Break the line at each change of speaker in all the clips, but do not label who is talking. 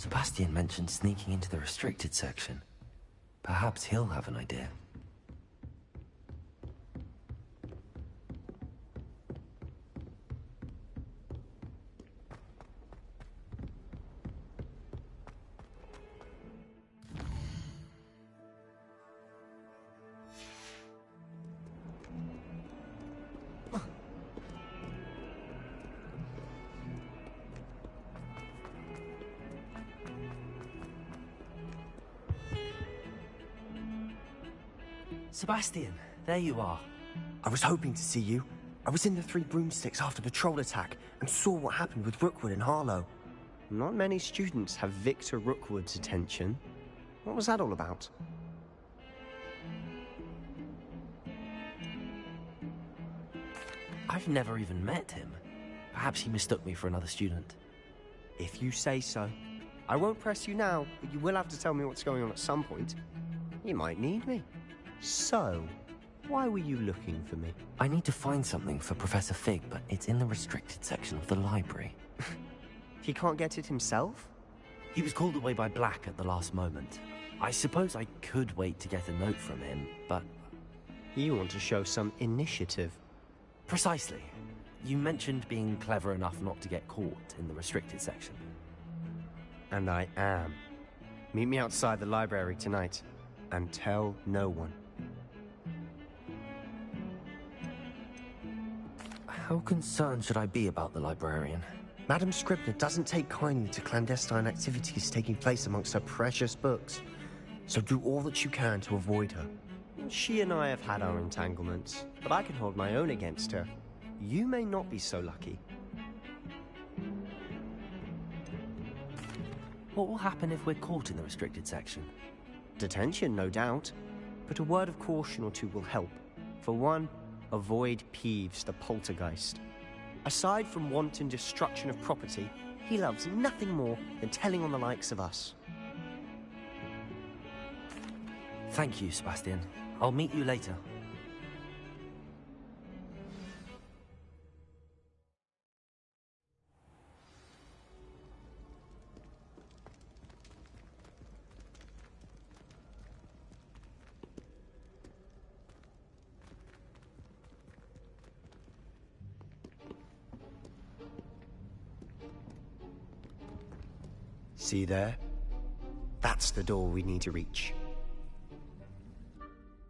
Sebastian mentioned sneaking into the restricted section. Perhaps he'll have an idea. Sebastian, there you are.
I was hoping to see you. I was in the Three Broomsticks after patrol attack and saw what happened with Rookwood and Harlow.
Not many students have Victor Rookwood's attention. What was that all about?
I've never even met him. Perhaps he mistook me for another student.
If you say so. I won't press you now, but you will have to tell me what's going on at some point. You might need me. So, why were you looking for me?
I need to find something for Professor Fig, but it's in the restricted section of the library.
He can't get it himself?
He was called away by Black at the last moment. I suppose I could wait to get a note from him, but...
You want to show some initiative.
Precisely. You mentioned being clever enough not to get caught in the restricted section.
And I am. Meet me outside the library tonight, and tell no one.
How concerned should I be about the librarian?
Madam Scribner doesn't take kindly to clandestine activities taking place amongst her precious books, so do all that you can to avoid her.
She and I have had our entanglements, but I can hold my own against her. You may not be so lucky.
What will happen if we're caught in the restricted section?
Detention, no doubt, but a word of caution or two will help. For one, avoid Peeves, the poltergeist. Aside from wanton destruction of property, he loves nothing more than telling on the likes of us.
Thank you, Sebastian. I'll meet you later.
See there? That's the door we need to reach.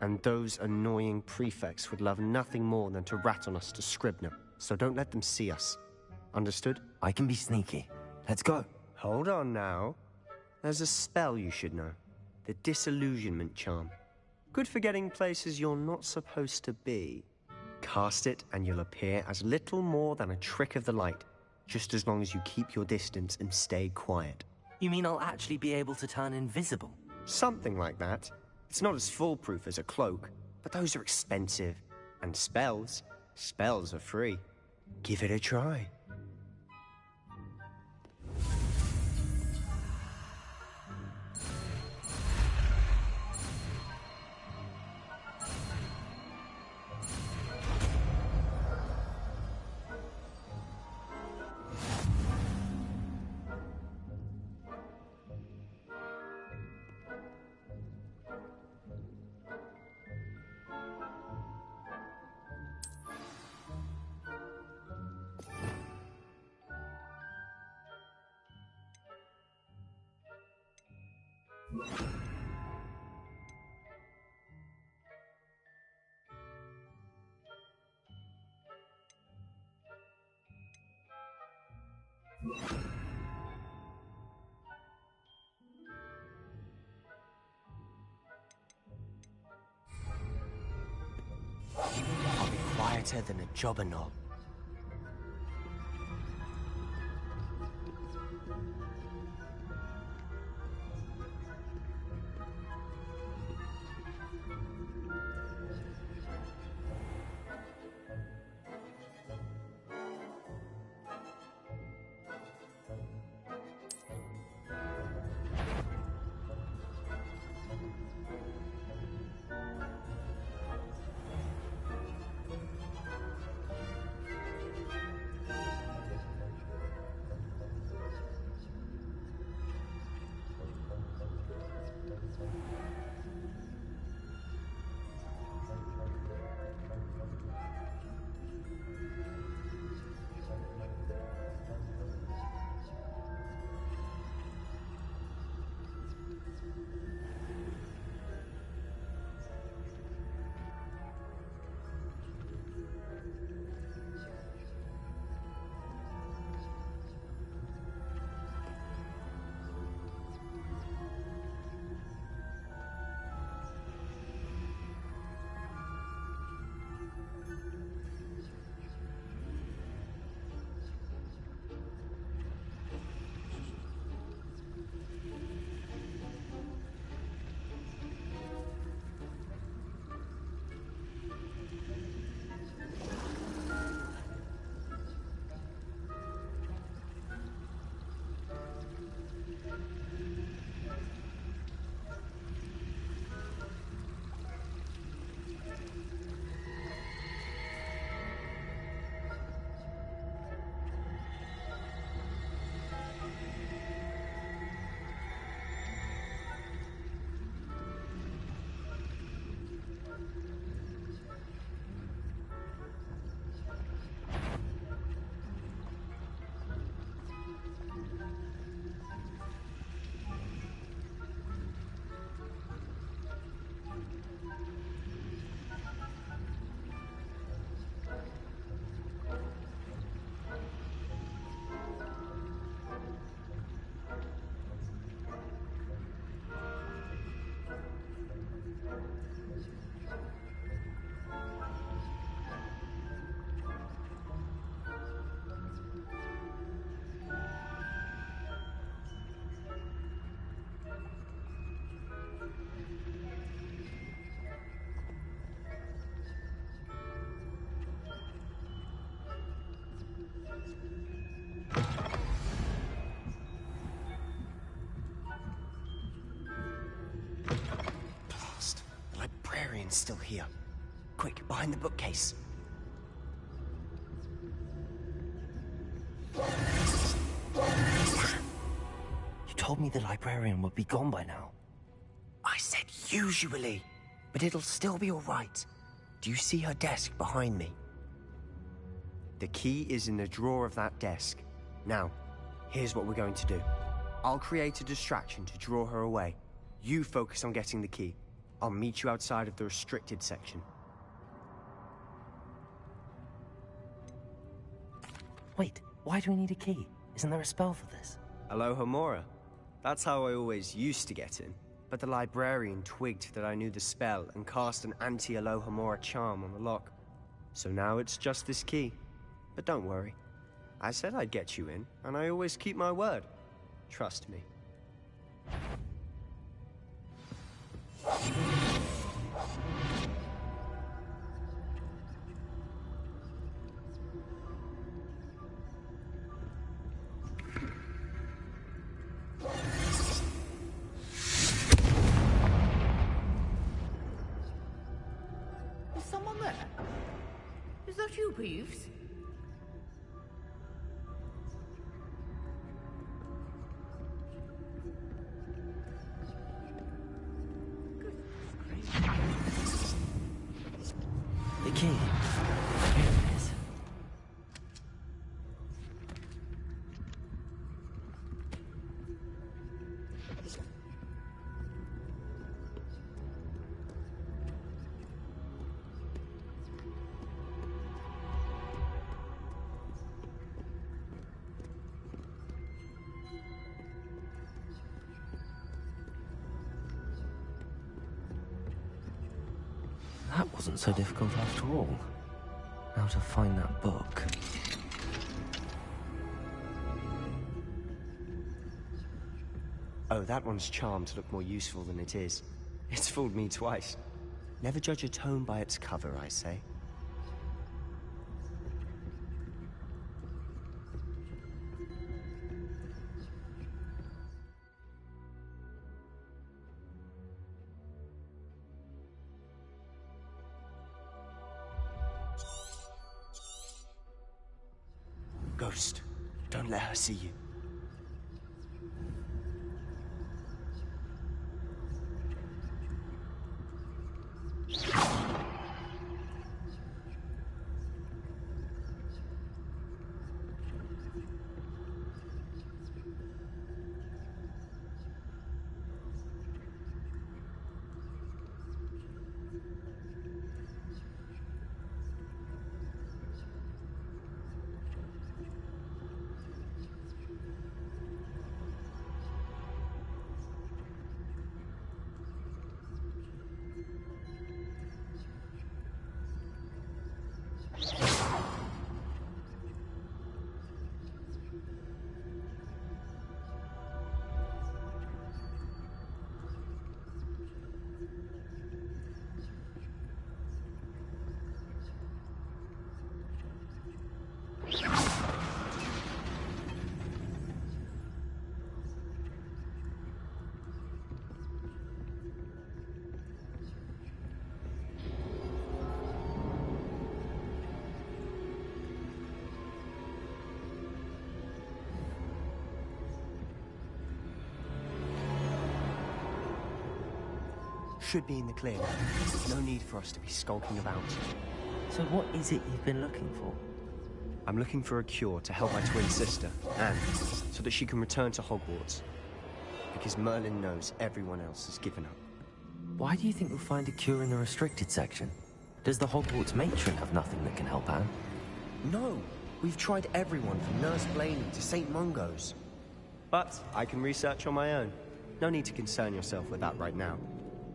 And those annoying prefects would love nothing more than to rat on us to Scribner, so don't let them see us. Understood?
I can be sneaky. Let's go.
Hold on now. There's a spell you should know. The Disillusionment Charm. Good for getting places you're not supposed to be. Cast it and you'll appear as little more than a trick of the light, just as long as you keep your distance and stay quiet.
You mean I'll actually be able to turn invisible?
Something like that. It's not as foolproof as a cloak, but those are expensive. And spells are free. Give it a try.
I'll be quieter than a jobberknoll. Blast. The librarian's still here. Quick, behind the bookcase.
You told me the librarian would be gone by now.
I said usually, but it'll still be all right. Do you see her desk behind me?
The key is in the drawer of that desk. Now, here's what we're going to do. I'll create a distraction to draw her away. You focus on getting the key. I'll meet you outside of the restricted section.
Wait, why do we need a key? Isn't there a spell for this?
Alohomora. That's how I always used to get in. But the librarian twigged that I knew the spell and cast an anti-Alohomora charm on the lock. So now it's just this key. But don't worry. I said I'd get you in, and I always keep my word. Trust me.
Is someone there? Is that you, Peeves?
The key. Here it is. That wasn't so difficult after all. Now to find that book.
Oh, that one's charmed to look more useful than it is. It's fooled me twice. Never judge a tome by its cover, I say. Ghost, don't let her see you. Should be in the clear now. No need for us to be skulking about.
So what is it you've been looking for?
I'm looking for a cure to help my twin sister, Anne, so that she can return to Hogwarts. Because Merlin knows everyone else has given up.
Why do you think we'll find a cure in the restricted section? Does the Hogwarts matron have nothing that can help Anne?
No, we've tried everyone from Nurse Blaney to St. Mungo's.
But I can research on my own. No need to concern yourself with that right now.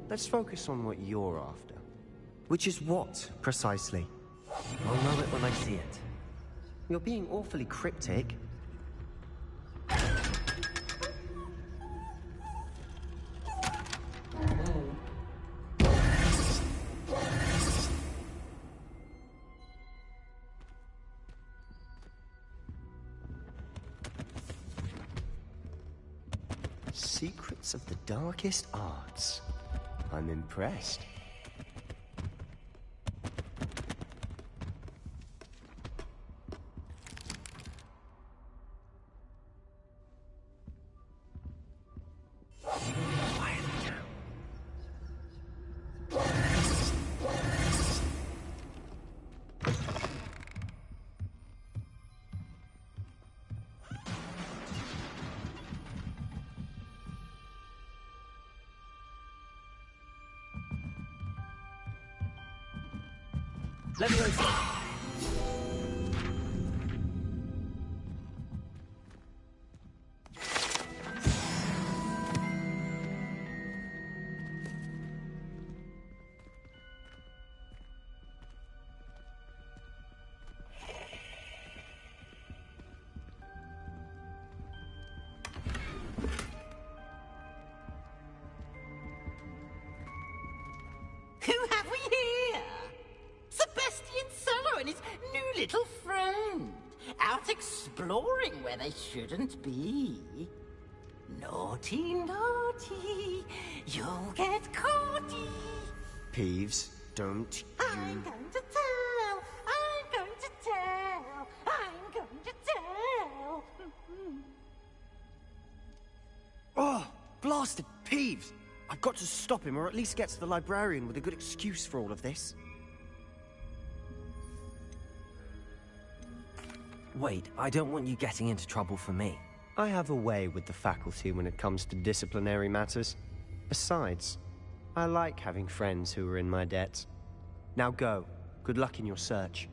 Let's focus on what you're after.
Which is what, precisely?
I'll know it when I see it.
You're being awfully cryptic.
Secrets of the darkest arts. I'm impressed.
Let me know.
Who have we here? Sebastian Solo and his new little friend. Out exploring where they shouldn't be. Naughty, naughty. You'll get caughty.
Peeves, don't
I'm going to tell. I'm going to tell. I'm going to tell.
Oh, blasted Peeves! I've got to stop him, or at least get to the librarian with a good excuse for all of this.
Wait, I don't want you getting into trouble for me.
I have a way with the faculty when it comes to disciplinary matters. Besides, I like having friends who are in my debt. Now go. Good luck in your search.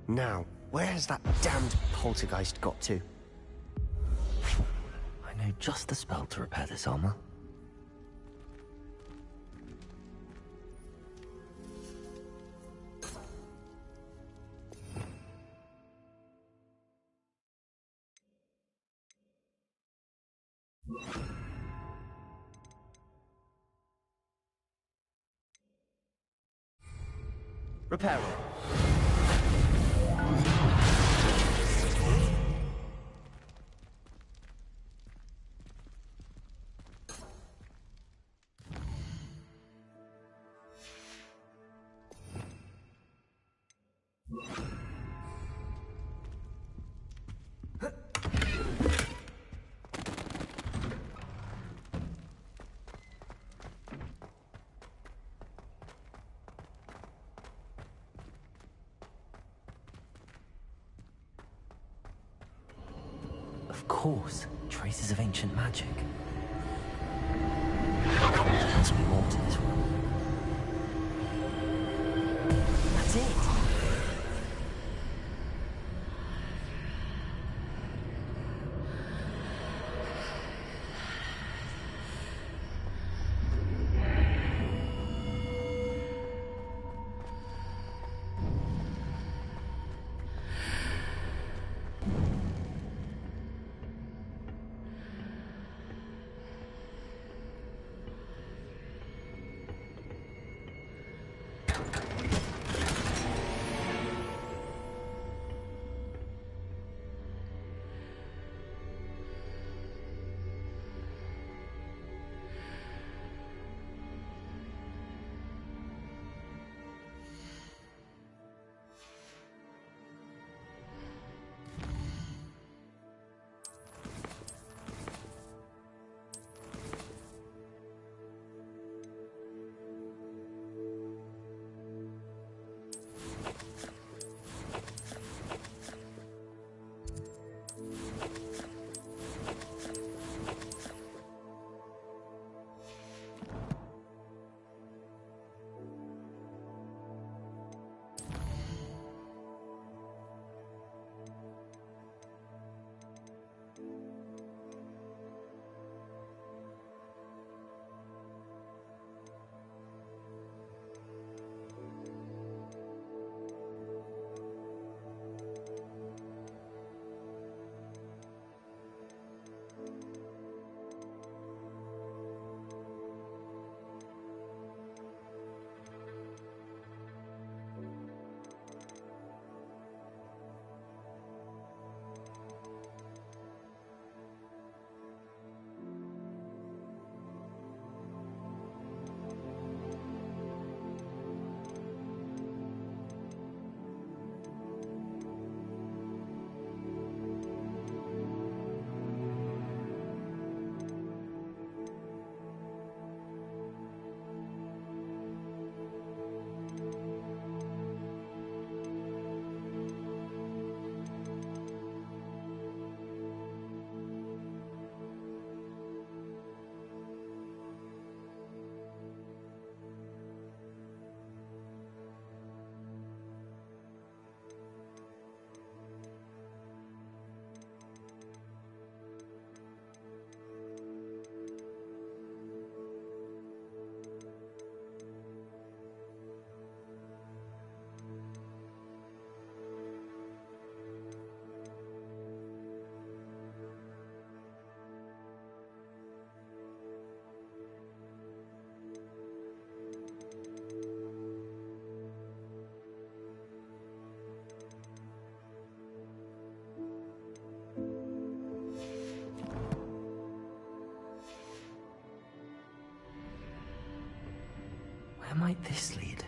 Now, where has that damned poltergeist got to?
I know just the spell to repair this armor.
Repair it.
Of course, traces of ancient magic. There must be more to this room. That's it! Where might this lead?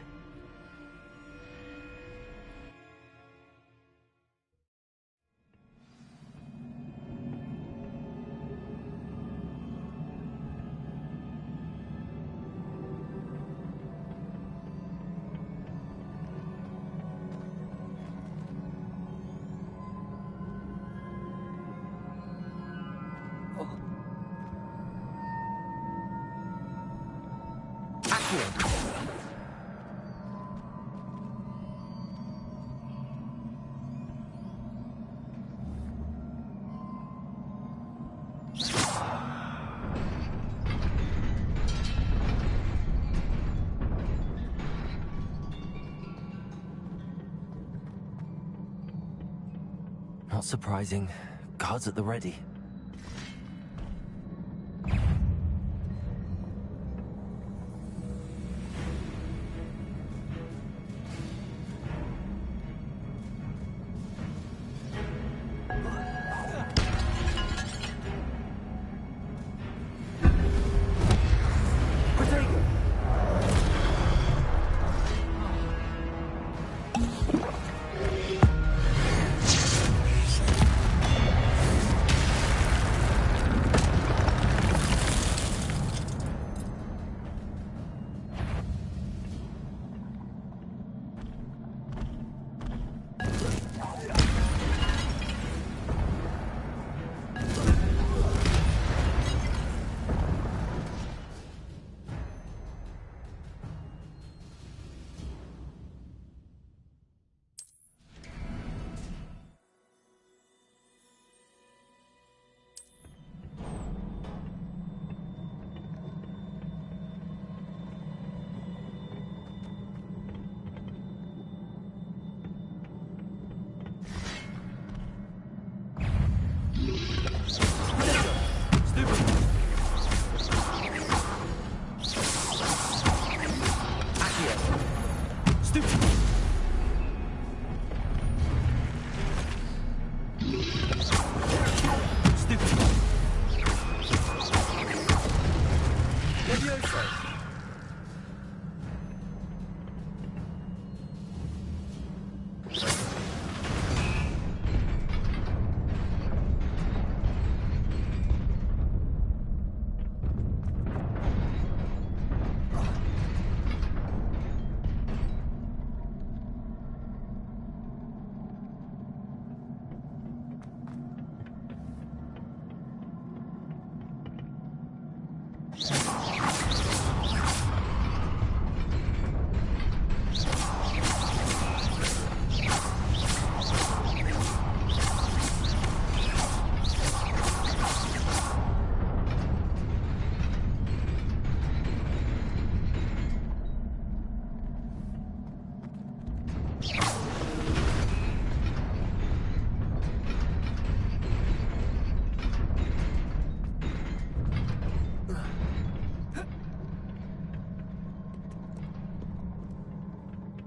Not surprising. Guards at the ready.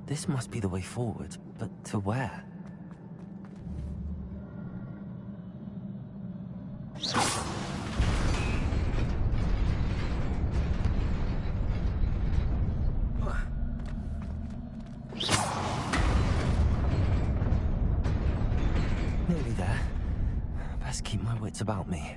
This must be the way forward, but to where? Nearly there. Best keep my wits about me.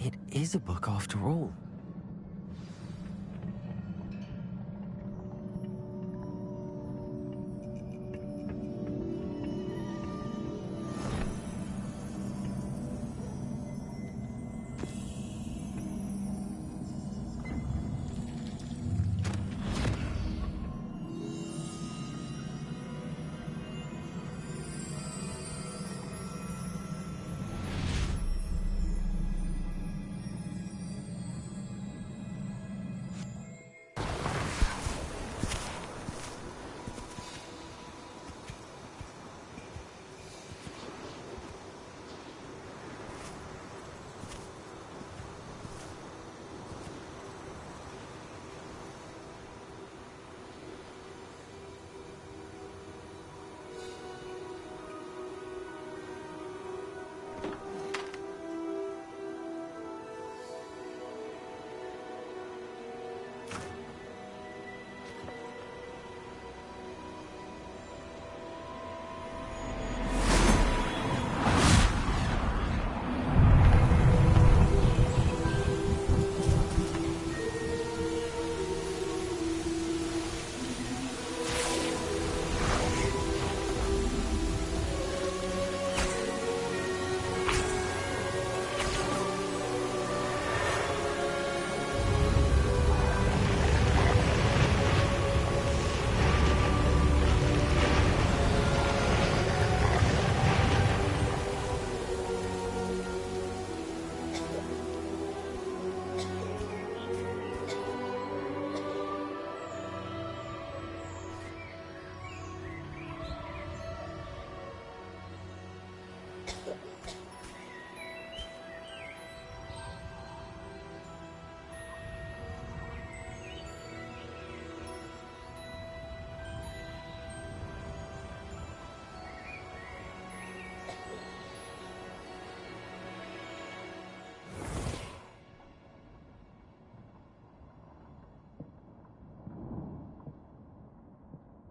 It is a book after all.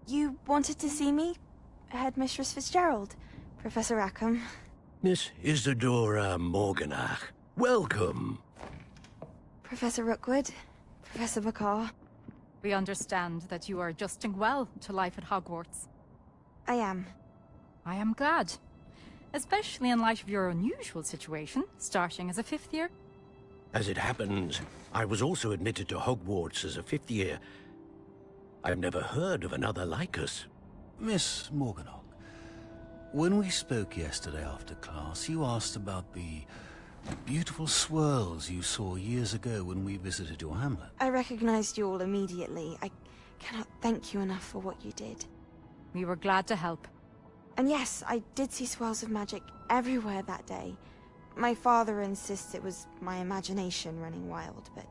You wanted to see me? Headmistress Fitzgerald? Professor Rackham?
Miss Isadora Morganach, welcome.
Professor Rookwood? Professor Bakar?
We understand that you are adjusting well to life at Hogwarts.
I am.
I am glad. Especially in light of your unusual situation, starting as a 5th year.
As it happens, I was also admitted to Hogwarts as a 5th year. I've never heard of another like us.
Miss Morganach, when we spoke yesterday after class, you asked about the beautiful swirls you saw years ago when we visited your hamlet.
I recognized you all immediately. I cannot thank you enough for what you did.
We were glad to help.
And yes, I did see swirls of magic everywhere that day. My father insists it was my imagination running wild, but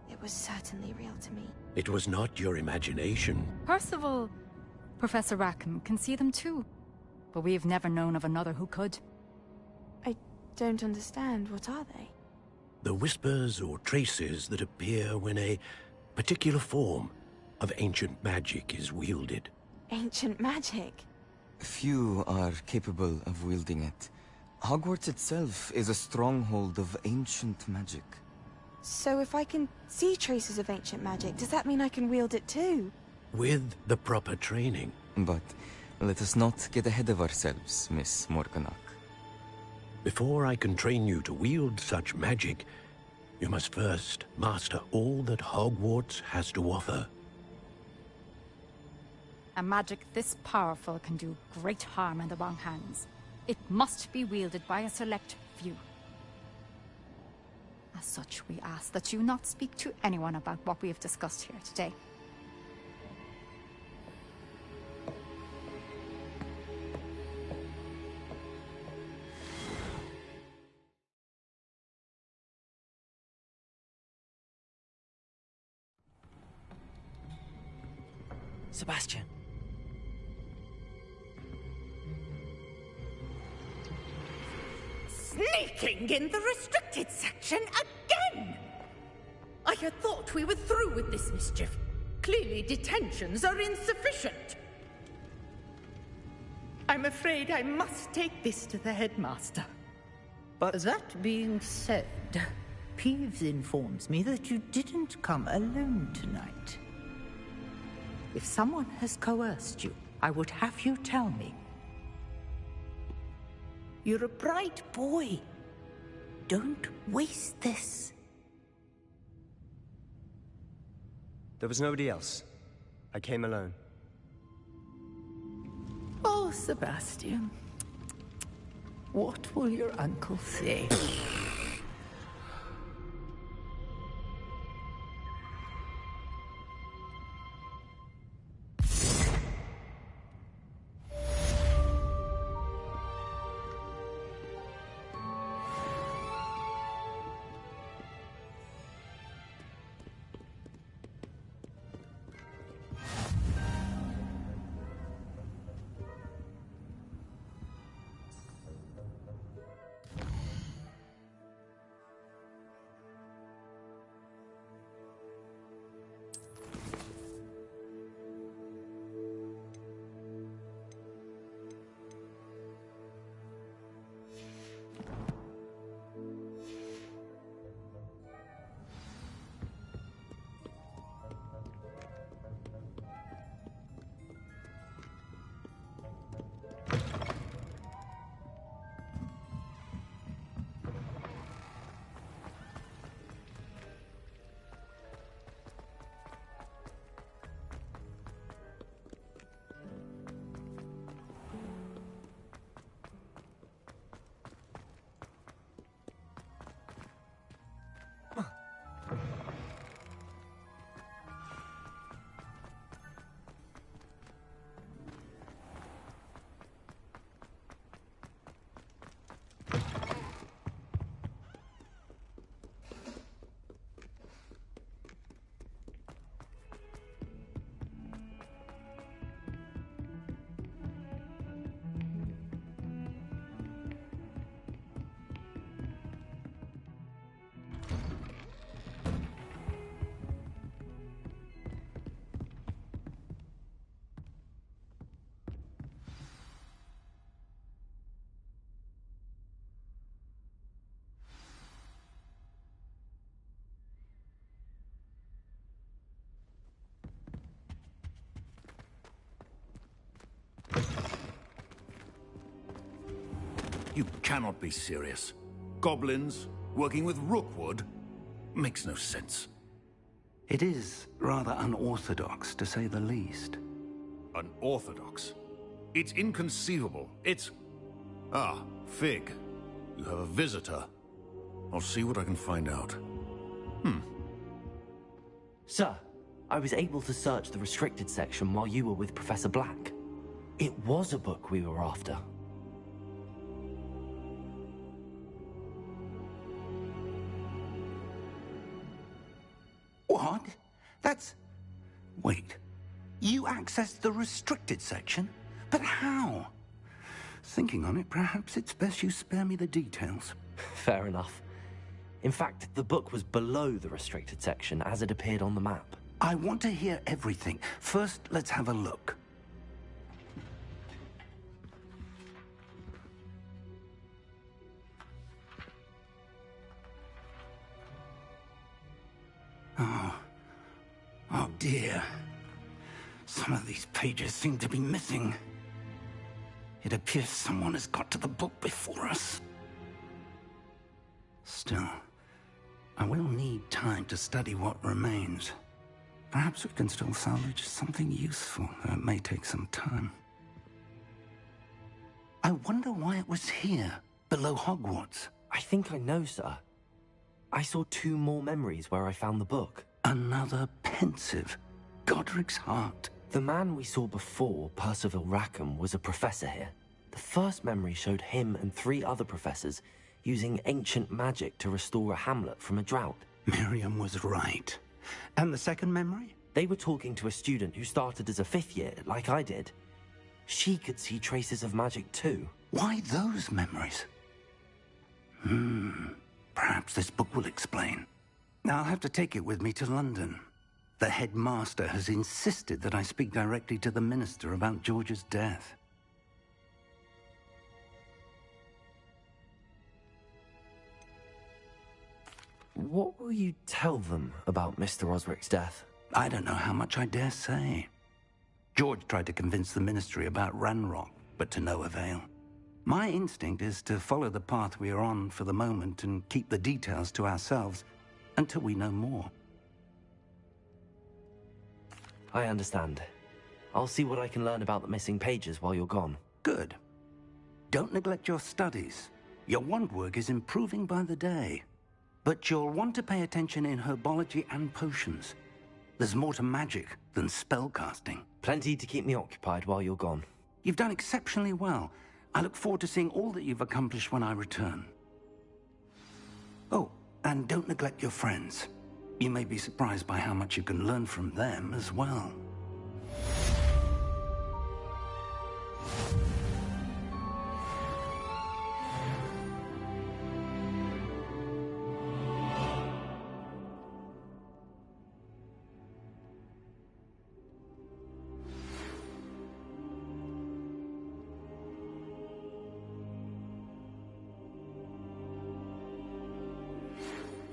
it was certainly real to me.
It was not your imagination.
Percival, Professor Rackham can see them too. But we have never known of another who could.
I don't understand. What are they?
The whispers or traces that appear when a particular form of ancient magic is wielded.
Ancient magic?
Few are capable of wielding it. Hogwarts itself is a stronghold of ancient magic.
So if I can see traces of ancient magic, does that mean I can wield it too?
With the proper training.
But let us not get ahead of ourselves, Miss Morganach.
Before I can train you to wield such magic, you must first master all that Hogwarts has to offer.
A magic this powerful can do great harm in the wrong hands. It must be wielded by a select few. As such, we ask that you not speak to anyone about what we have discussed here today.
Sebastian.
Sneaking in the restricted section again! I had thought we were through with this mischief. Clearly detentions are insufficient. I'm afraid I must take this to the headmaster. But that being said,
Peeves informs me that you didn't come alone tonight. If someone has coerced you, I would have you tell me. You're a bright boy. Don't waste this.
There was nobody else. I came alone.
Oh, Sebastian. What will your uncle say?
You cannot be serious. Goblins working with Rookwood? Makes no sense.
It is rather unorthodox, to say the least.
Unorthodox? It's inconceivable. It's... Ah, Fig. You have a visitor. I'll see what I can find out.
Sir, I was able to search the restricted section while you were with Professor Black. It was a book we were after.
What? That's... Wait. You accessed the restricted section? But how? Thinking on it, perhaps it's best you spare me the details.
Fair enough. In fact, the book was below the restricted section as it appeared on the map.
I want to hear everything. First, let's have a look. Oh dear. Some of these pages seem to be missing. It appears someone has got to the book before us. Still, I will need time to study what remains. Perhaps we can still salvage something useful, though it may take some time. I wonder why it was here, below Hogwarts.
I think I know, sir. I saw 2 more memories where I found the book.
Another pensive. Godric's heart.
The man we saw before, Percival Rackham, was a professor here. The first memory showed him and 3 other professors using ancient magic to restore a hamlet from a drought.
Miriam was right. And the second memory?
They were talking to a student who started as a 5th year, like I did. She could see traces of magic too.
Why those memories? Perhaps this book will explain. I'll have to take it with me to London. The headmaster has insisted that I speak directly to the minister about George's death.
What will you tell them about Mr. Osric's death?
I don't know how much I dare say. George tried to convince the Ministry about Ranrock, but to no avail. My instinct is to follow the path we are on for the moment and keep the details to ourselves until we know more.
I understand. I'll see what I can learn about the missing pages while you're gone.
Good. Don't neglect your studies. Your wand work is improving by the day. But you'll want to pay attention in herbology and potions. There's more to magic than spellcasting.
Plenty to keep me occupied while you're gone.
You've done exceptionally well. I look forward to seeing all that you've accomplished when I return. Oh, and don't neglect your friends. You may be surprised by how much you can learn from them as well.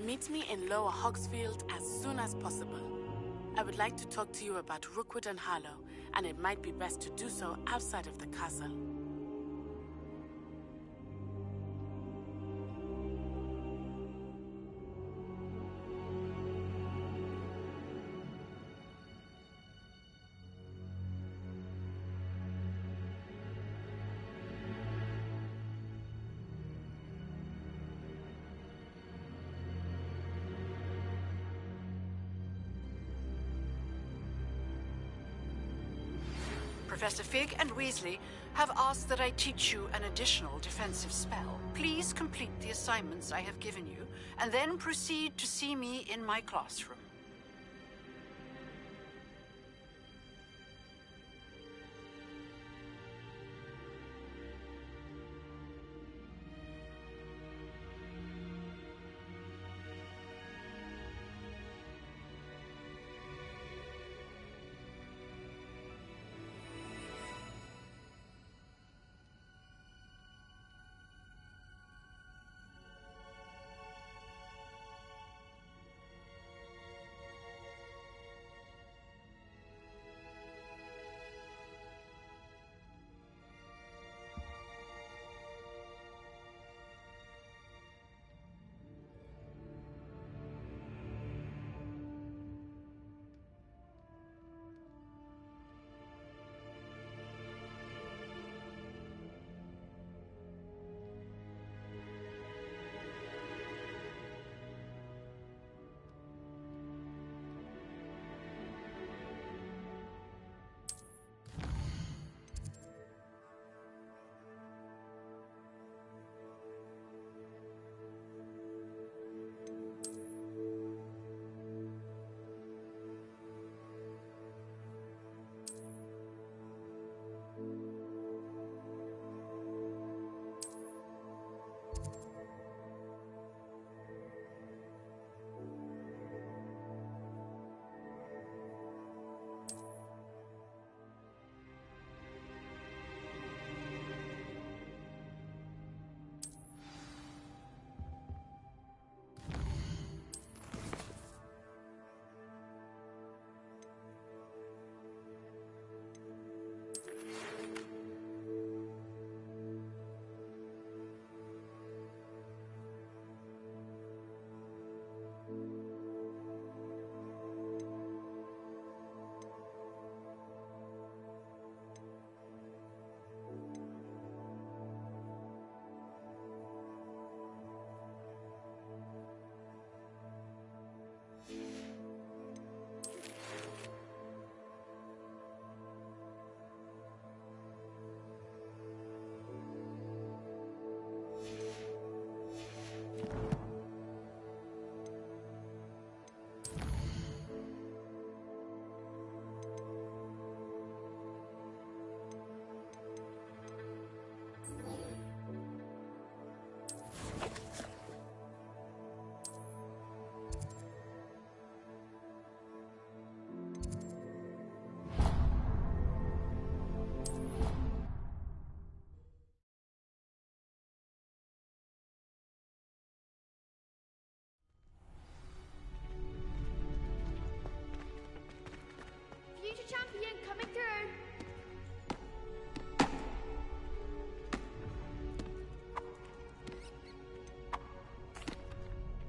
Meet me in Lower Hogsfield as soon as possible. I would like to talk to you about Rookwood and Harlow, and it might be best to do so outside of the castle.
Professor Fig and Weasley have asked that I teach you an additional defensive spell. Please complete the assignments I have given you, and then proceed to see me in my classroom.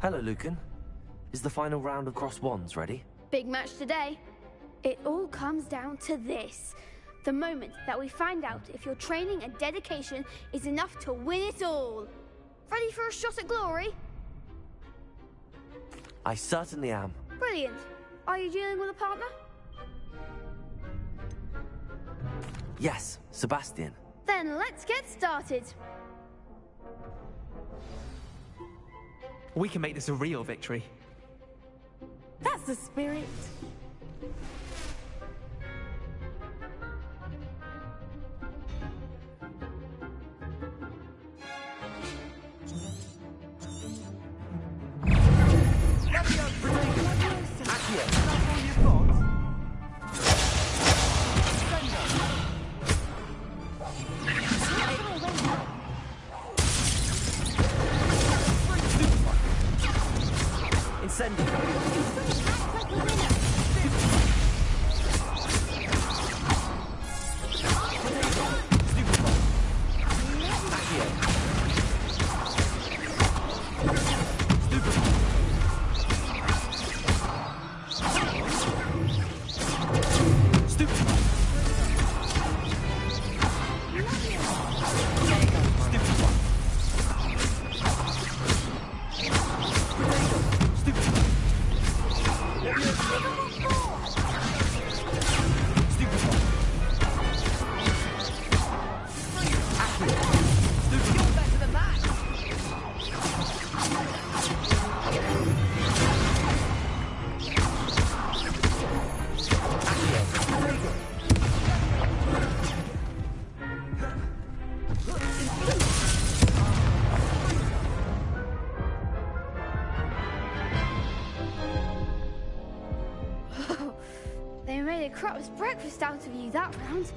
Hello, Lucan. Is the final round of Cross Wands ready?
Big match today. It all comes down to this. The moment that we find out if your training and dedication is enough to win it all. Ready for a shot at glory?
I certainly am.
Brilliant. Are you dealing with a partner?
Yes, Sebastian.
Then let's get started.
We can make this a real victory.
That's the spirit.
They made a crap's breakfast out of you that round.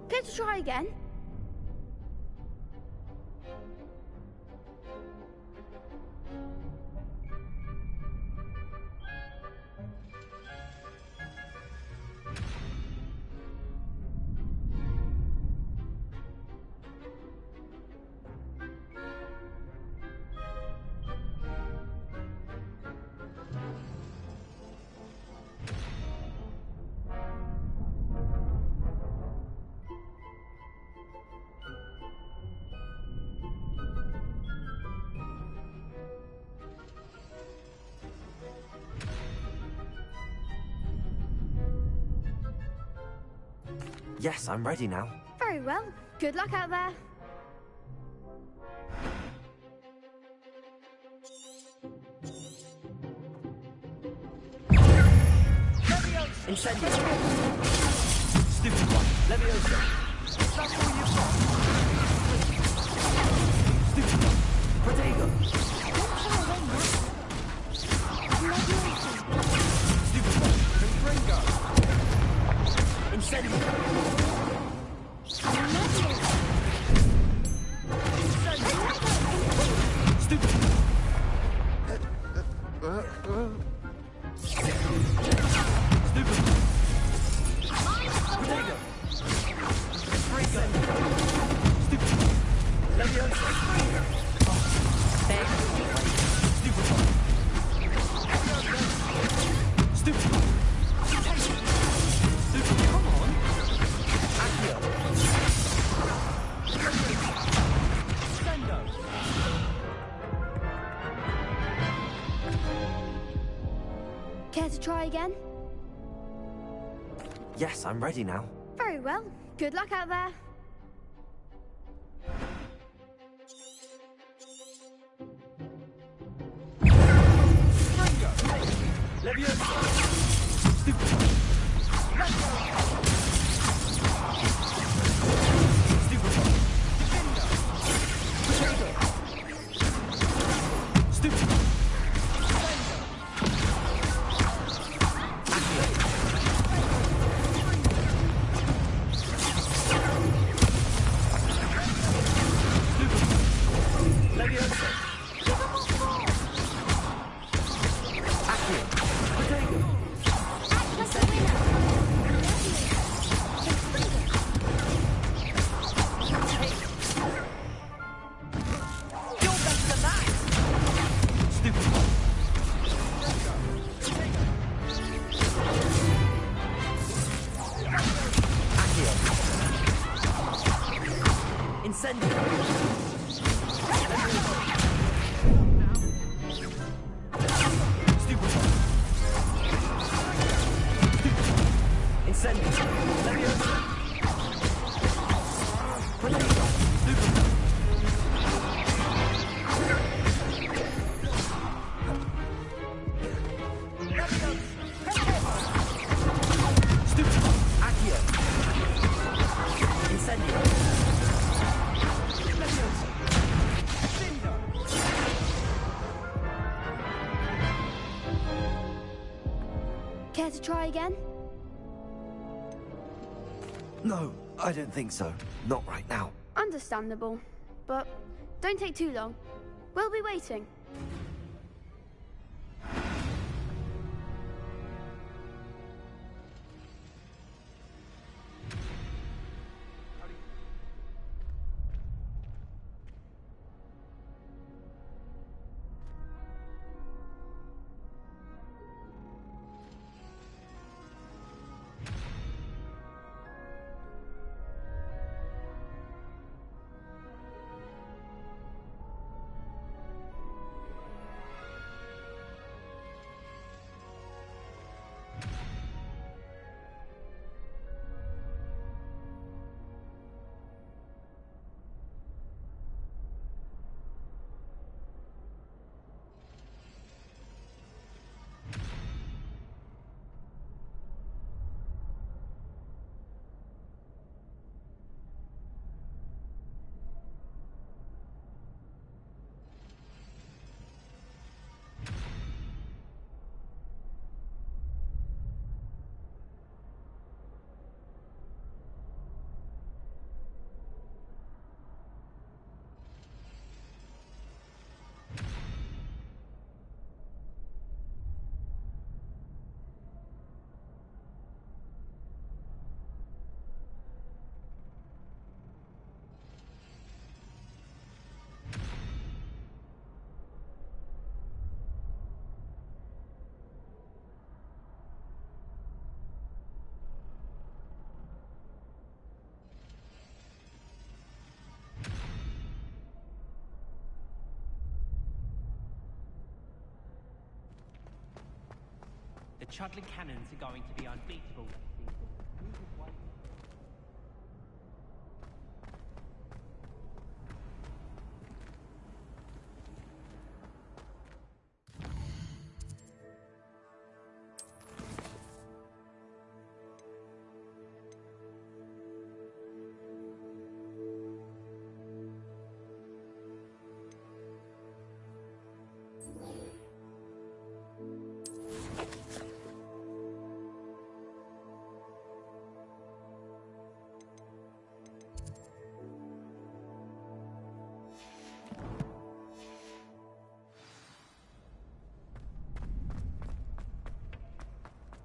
Care to try again?
Yes, I'm ready now.
Very well. Good luck out there.
Incendio! Stupid one. Leviosa! That's all you've got! Stupid one. Protego! Stupid one. Confringo! Incendio! Stupid!
Care to try again?
Yes, I'm ready now.
Very well. Good luck out there.
Leviosa! Stupid one. Let's go! Stupid one. Defender! Potato! Stupid one. Leviosa! Stupid one.
Care to try again?
No, I don't think so. Not right now.
Understandable. But don't take too long. We'll be waiting.
The Chudley cannons are going to be unbeatable this season.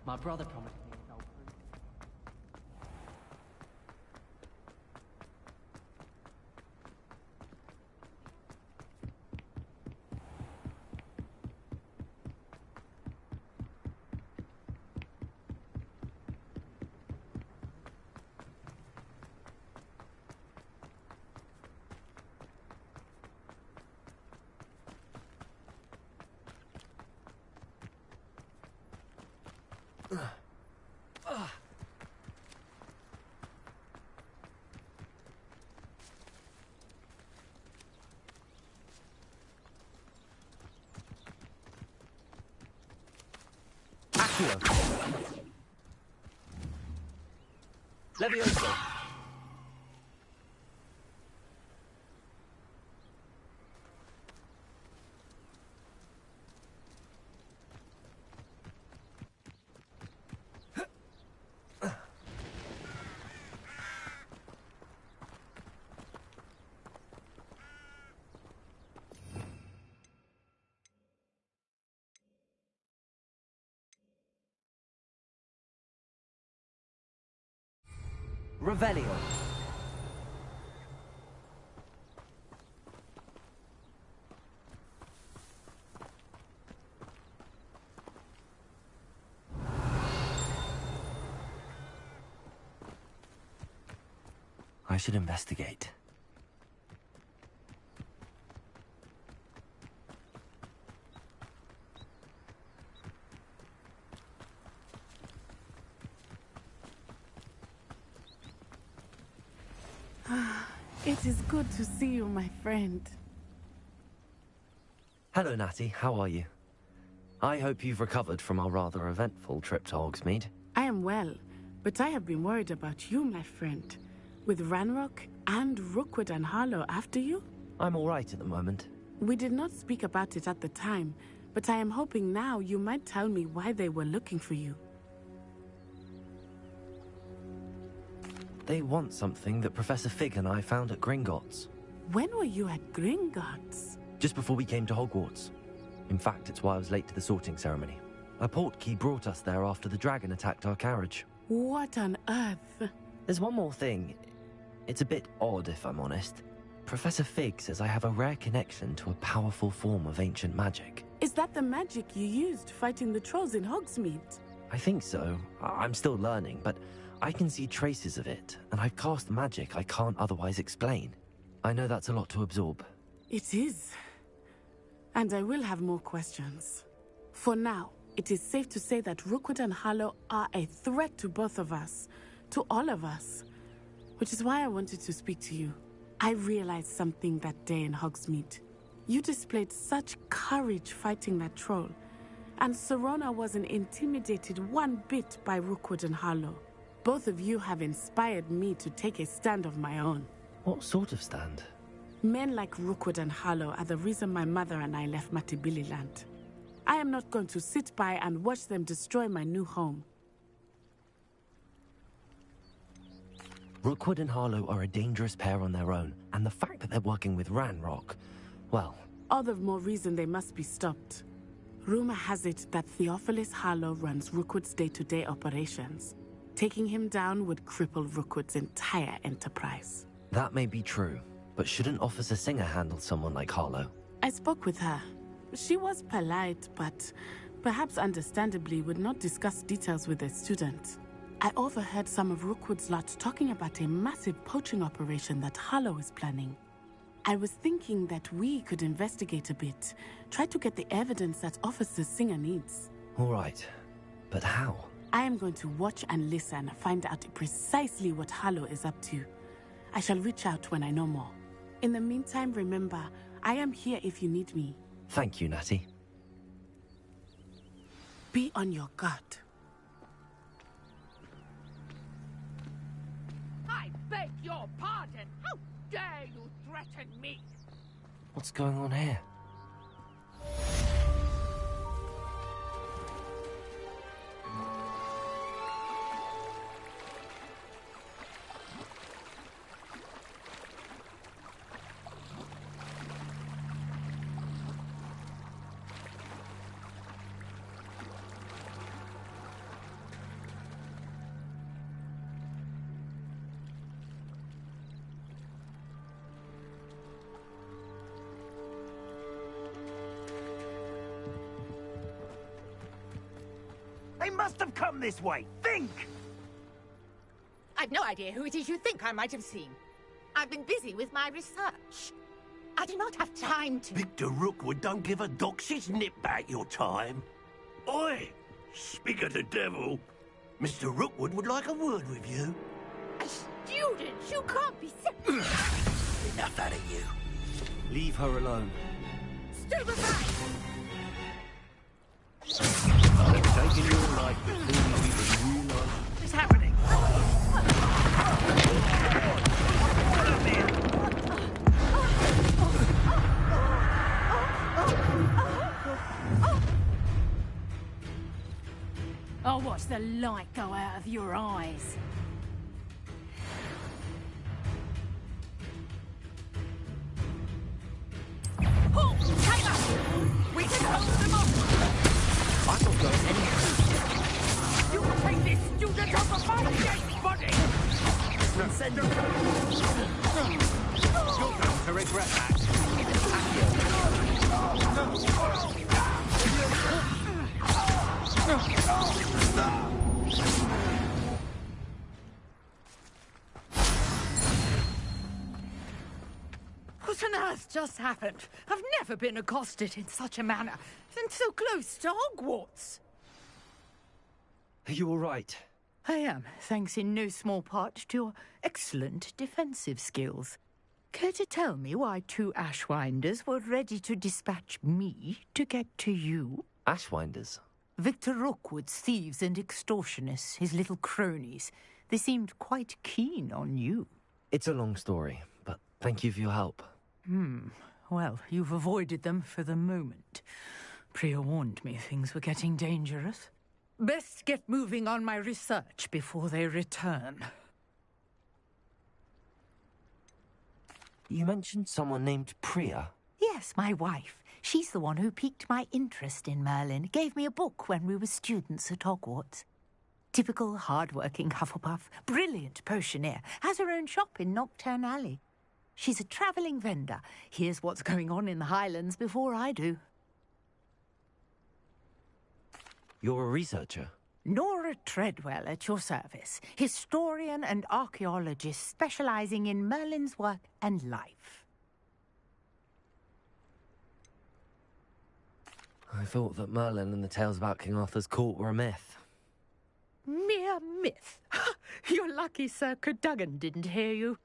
My brother promised me his old proof.
Levioso! Revelio. I should investigate.
It is good to see you, my friend.
Hello, Natty. How are you? I hope you've recovered from our rather eventful trip to Hogsmeade.
I am well, but I have been worried about you, my friend. With Ranrock and Rookwood and Harlow after you?
I'm all right at the moment.
We did not speak about it at the time, but I am hoping now you might tell me why they were looking for you.
They want something that Professor Fig and I found at Gringotts.
When were you at Gringotts?
Just before we came to Hogwarts. In fact, it's why I was late to the sorting ceremony. A portkey brought us there after the dragon attacked our carriage.
What on earth?
There's one more thing. It's a bit odd, if I'm honest. Professor Fig says I have a rare connection to a powerful form of ancient magic.
Is that the magic you used fighting the trolls in Hogsmeade?
I think so. I'm still learning, but I can see traces of it, and I've cast magic I can't otherwise explain. I know that's a lot to absorb.
It is. And I will have more questions. For now, it is safe to say that Rookwood and Harlow are a threat to both of us, to all of us. Which is why I wanted to speak to you. I realized something that day in Hogsmeade. You displayed such courage fighting that troll, and Serona wasn't intimidated one bit by Rookwood and Harlow. Both of you have inspired me to take a stand of my own.
What sort of stand?
Men like Rookwood and Harlow are the reason my mother and I left Matibili land. I am not going to sit by and watch them destroy my new home.
Rookwood and Harlow are a dangerous pair on their own, and the fact that they're working with Ranrock, well...
All the more reason they must be stopped. Rumor has it that Theophilus Harlow runs Rookwood's day-to-day operations. Taking him down would cripple Rookwood's entire enterprise.
That may be true, but shouldn't Officer Singer handle someone like Harlow?
I spoke with her. She was polite, but perhaps understandably would not discuss details with a student. I overheard some of Rookwood's lot talking about a massive poaching operation that Harlow is planning. I was thinking that we could investigate a bit, try to get the evidence that Officer Singer needs.
All right, but how?
I am going to watch and listen, find out precisely what Harlow is up to. I shall reach out when I know more. In the meantime, remember, I am here if you need me.
Thank you, Natty.
Be on your guard.
I beg your pardon. How dare you threaten me?
What's going on here?
They must have come this way. Think!
I've no idea who it is you think I might have seen. I've been busy with my research. I do not have time to...
Victor Rookwood don't give a doxy's nip back your time. Oi! Speak of the devil. Mr. Rookwood would like a word with you.
A student? You can't be serious.
Enough out of you.
Leave her alone.
Stupefy!
Taking your life before you even realize...
What's happening?
I'll watch the light go out of your eyes.
Oh, hang on! We can hold them off!
I'm not going anywhere.
You take this student off of my dead body!
Send her. You're going to regret that.
What on earth just happened? I've never been accosted in such a manner, and so close to Hogwarts.
Are you all right?
I am, thanks in no small part to your excellent defensive skills. Care to tell me why two Ashwinders were ready to dispatch me to get to you?
Ashwinders?
Victor Rookwood's thieves and extortionists, his little cronies. They seemed quite keen on you.
It's a long story, but thank you for your help.
Well, you've avoided them for the moment. Priya warned me things were getting dangerous. Best get moving on my research before they return.
You mentioned someone named Priya.
Yes, my wife. She's the one who piqued my interest in Merlin, gave me a book when we were students at Hogwarts. Typical hard-working Hufflepuff, brilliant potioneer, has her own shop in Nocturne Alley. She's a travelling vendor. Hears what's going on in the Highlands before I do.
You're a researcher?
Nora Treadwell at your service, historian and archaeologist specialising in Merlin's work and life.
I thought that Merlin and the tales about King Arthur's court were a myth.
Mere myth. You're lucky Sir Cadogan didn't hear you.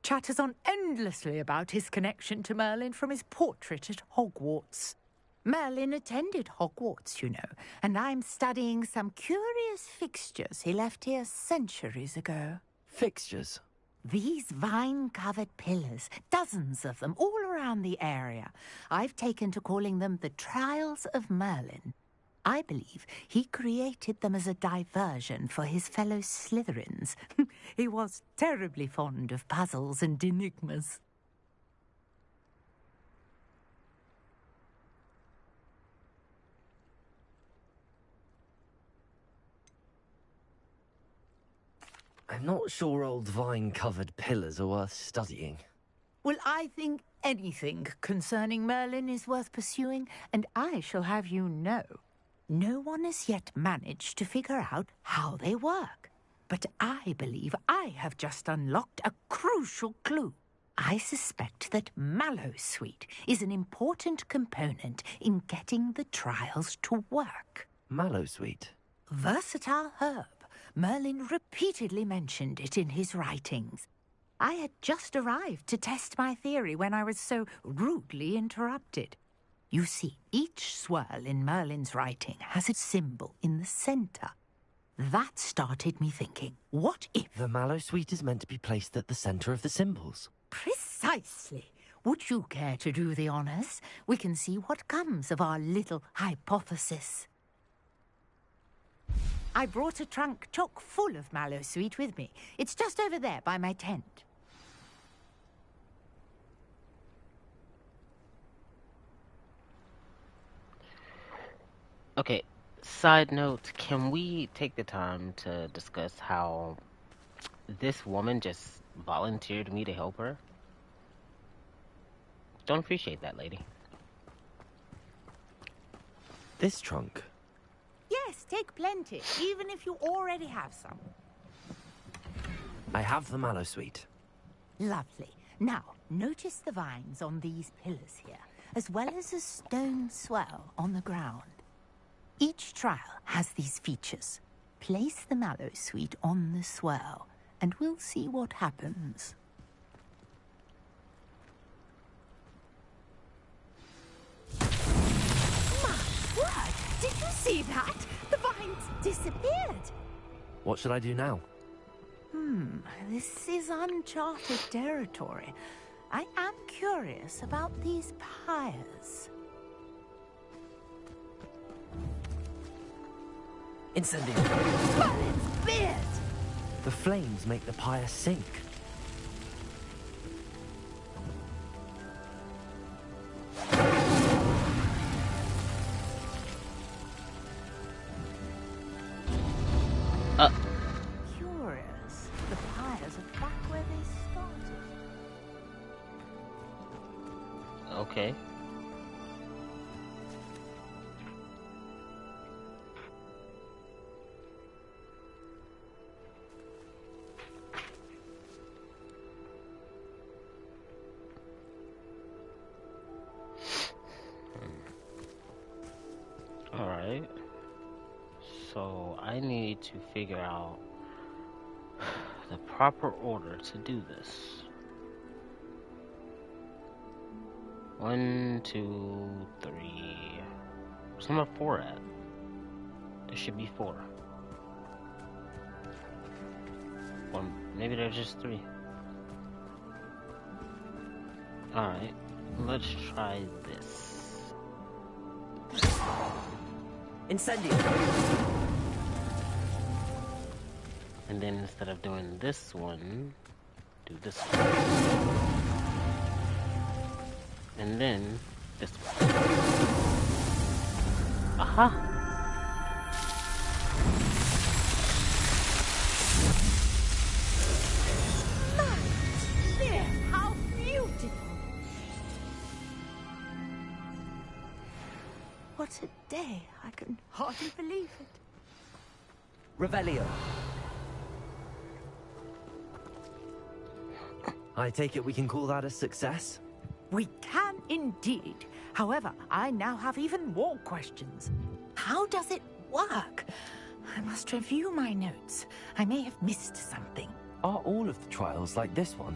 Chatters on endlessly about his connection to Merlin from his portrait at Hogwarts. Merlin attended Hogwarts, you know, and I'm studying some curious fixtures he left here centuries ago.
Fixtures?
These vine-covered pillars, dozens of them, all around the area. I've taken to calling them the Trials of Merlin. I believe he created them as a diversion for his fellow Slytherins. He was terribly fond of puzzles and enigmas.
I'm not sure old vine-covered pillars are worth studying.
Well, I think anything concerning Merlin is worth pursuing, and I shall have you know, no one has yet managed to figure out how they work. But I believe I have just unlocked a crucial clue. I suspect that Mallowsweet is an important component in getting the trials to work.
Mallowsweet?
Versatile herb. Merlin repeatedly mentioned it in his writings. I had just arrived to test my theory when I was so rudely interrupted. You see, each swirl in Merlin's writing has its symbol in the centre. That started me thinking, what if...
The Mallowsweet is meant to be placed at the centre of the symbols.
Precisely. Would you care to do the honours? We can see what comes of our little hypothesis. I brought a trunk chock full of Mallowsweet with me. It's just over there by my tent.
Okay, side note, can we take the time to discuss how this woman just volunteered me to help her? Don't appreciate that, lady.
This trunk?
Yes, take plenty, even if you already have some.
I have the Mallowsweet.
Lovely. Now, notice the vines on these pillars here, as well as a stone swell on the ground. Each trial has these features. Place the Mallowsweet on the swell, and we'll see what happens. My word! Did you see that? The vines disappeared.
What should I do now?
This is uncharted territory. I am curious about these pyres.
Incendio!
Merlin's beard!
The flames make the pyre sink.
Curious. The pyres are back where they started.
Okay. Alright. So I need to figure out the proper order to do this. 1, 2, 3. Where's number 4 at? There should be 4. Or maybe there's just 3. Alright, let's try this.
Incendio!
And then instead of doing this one, do this one. And then this one. Aha!
There, how beautiful! What a day! I can hardly believe it.
Revelio. I take it we can call that a success?
We can indeed. However, I now have even more questions. How does it work? I must review my notes. I may have missed something.
Are all of the trials like this one?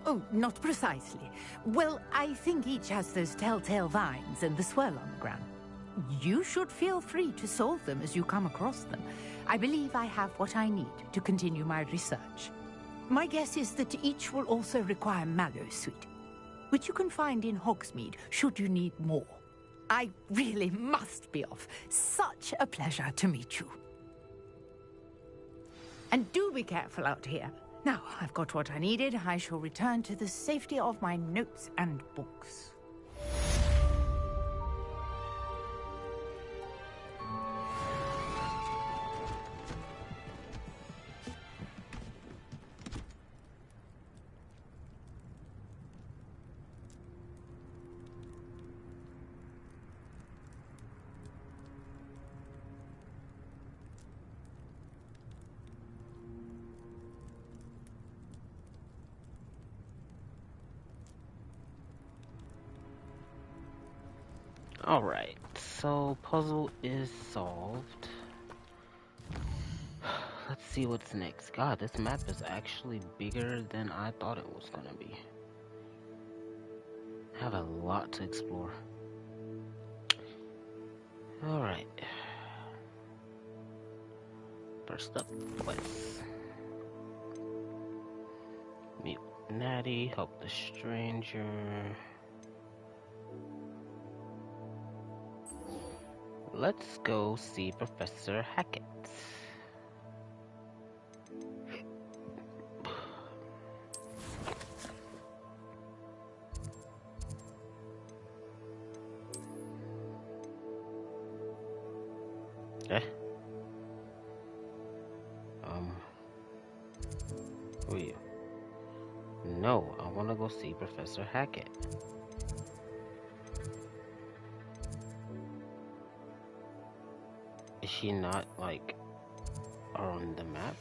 Oh, not precisely. Well, I think each has those telltale vines and the swirl on the ground. You should feel free to solve them as you come across them. I believe I have what I need to continue my research. My guess is that each will also require mallow sweet, which you can find in Hogsmeade should you need more. I really must be off. Such a pleasure to meet you. And do be careful out here. Now, I've got what I needed. I shall return to the safety of my notes and books.
Alright, so puzzle is solved. Let's see what's next. God, this map is actually bigger than I thought it was gonna be. I have a lot to explore. Alright. First up, quests. Meet Natty, help the stranger. Let's go see Professor Hackett. Who are you? No, I want to go see Professor Hackett. Is she not, like, on the map?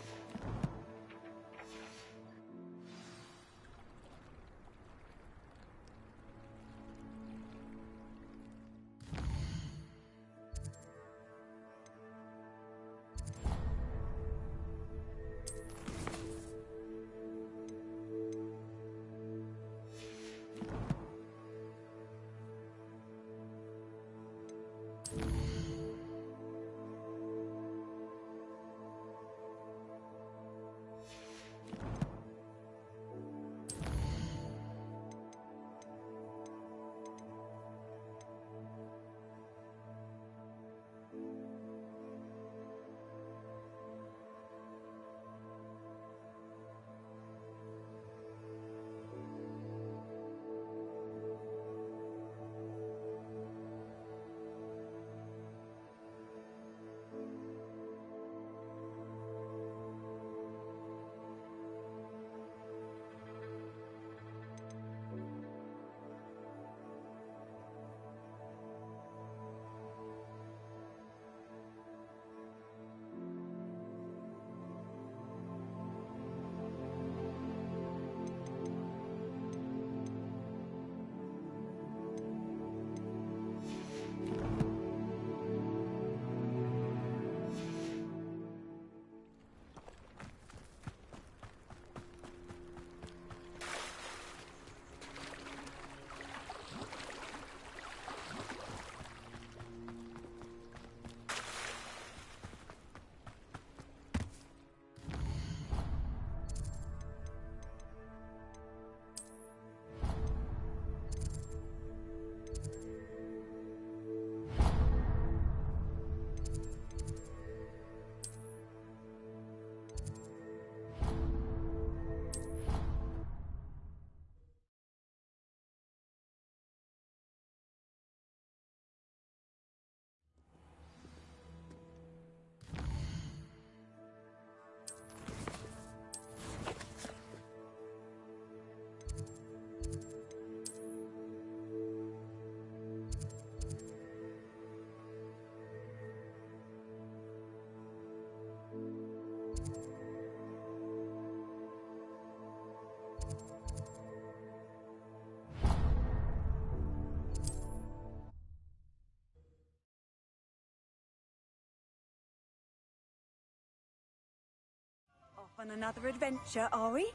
On another adventure, are we?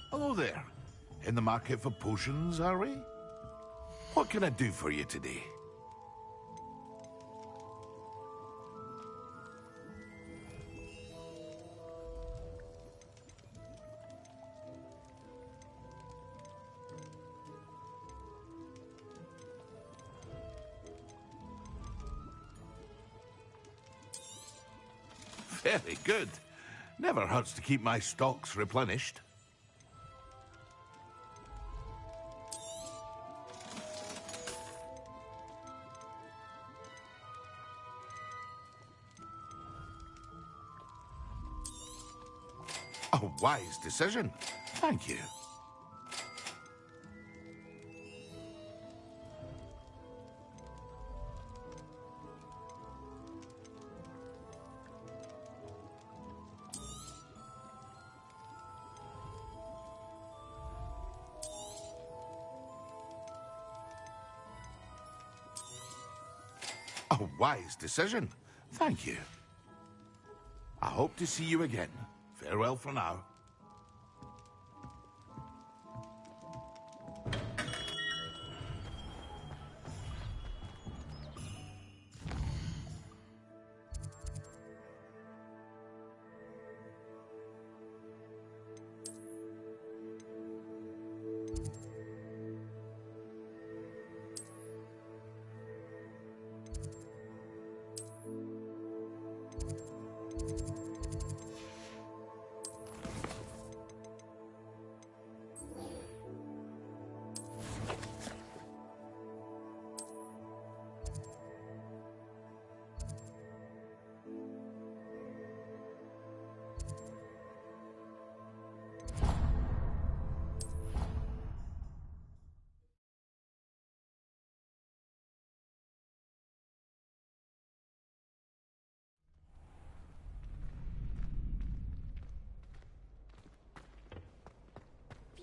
Hello there. In the market for potions, are we? What can I do for you today? Very good. Never hurts to keep my stocks replenished. A wise decision. Thank you. A wise decision. Thank you. I hope to see you again. Farewell for now.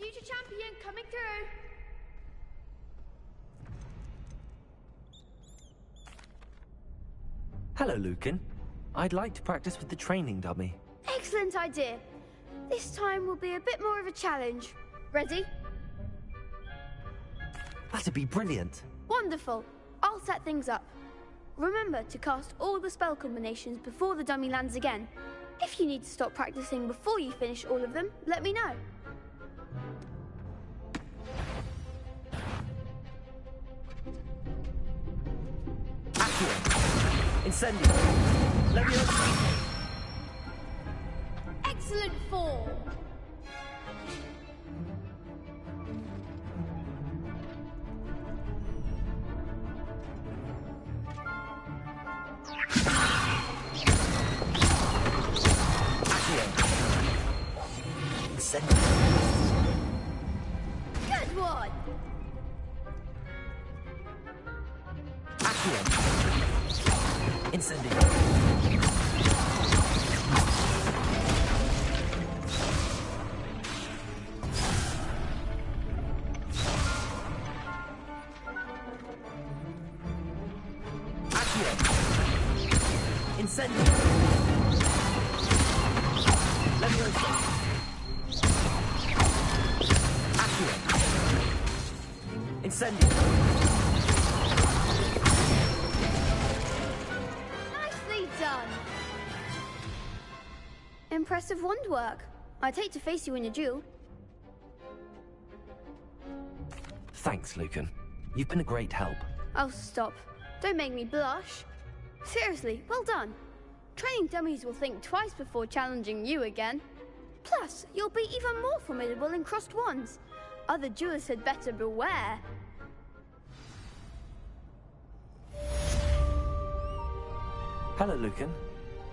Future champion coming through.
Hello, Lucan. I'd like to practice with the training dummy.
Excellent idea. This time will be a bit more of a challenge. Ready?
That'd be brilliant.
Wonderful. I'll set things up. Remember to cast all the spell combinations before the dummy lands again. If you need to stop practicing before you finish all of them, let me know.
Incendio! Leviosa!
Excellent form! Good one!
Incendio! Incendio! Leviosa! Incendio!
Nicely done! Impressive wand work. I'd hate to face you in a duel.
Thanks, Lucan. You've been a great help.
Oh, stop. Don't make me blush. Seriously, well done. Training dummies will think twice before challenging you again. Plus, you'll be even more formidable in crossed wands. Other duelists had better beware.
Hello, Lucan.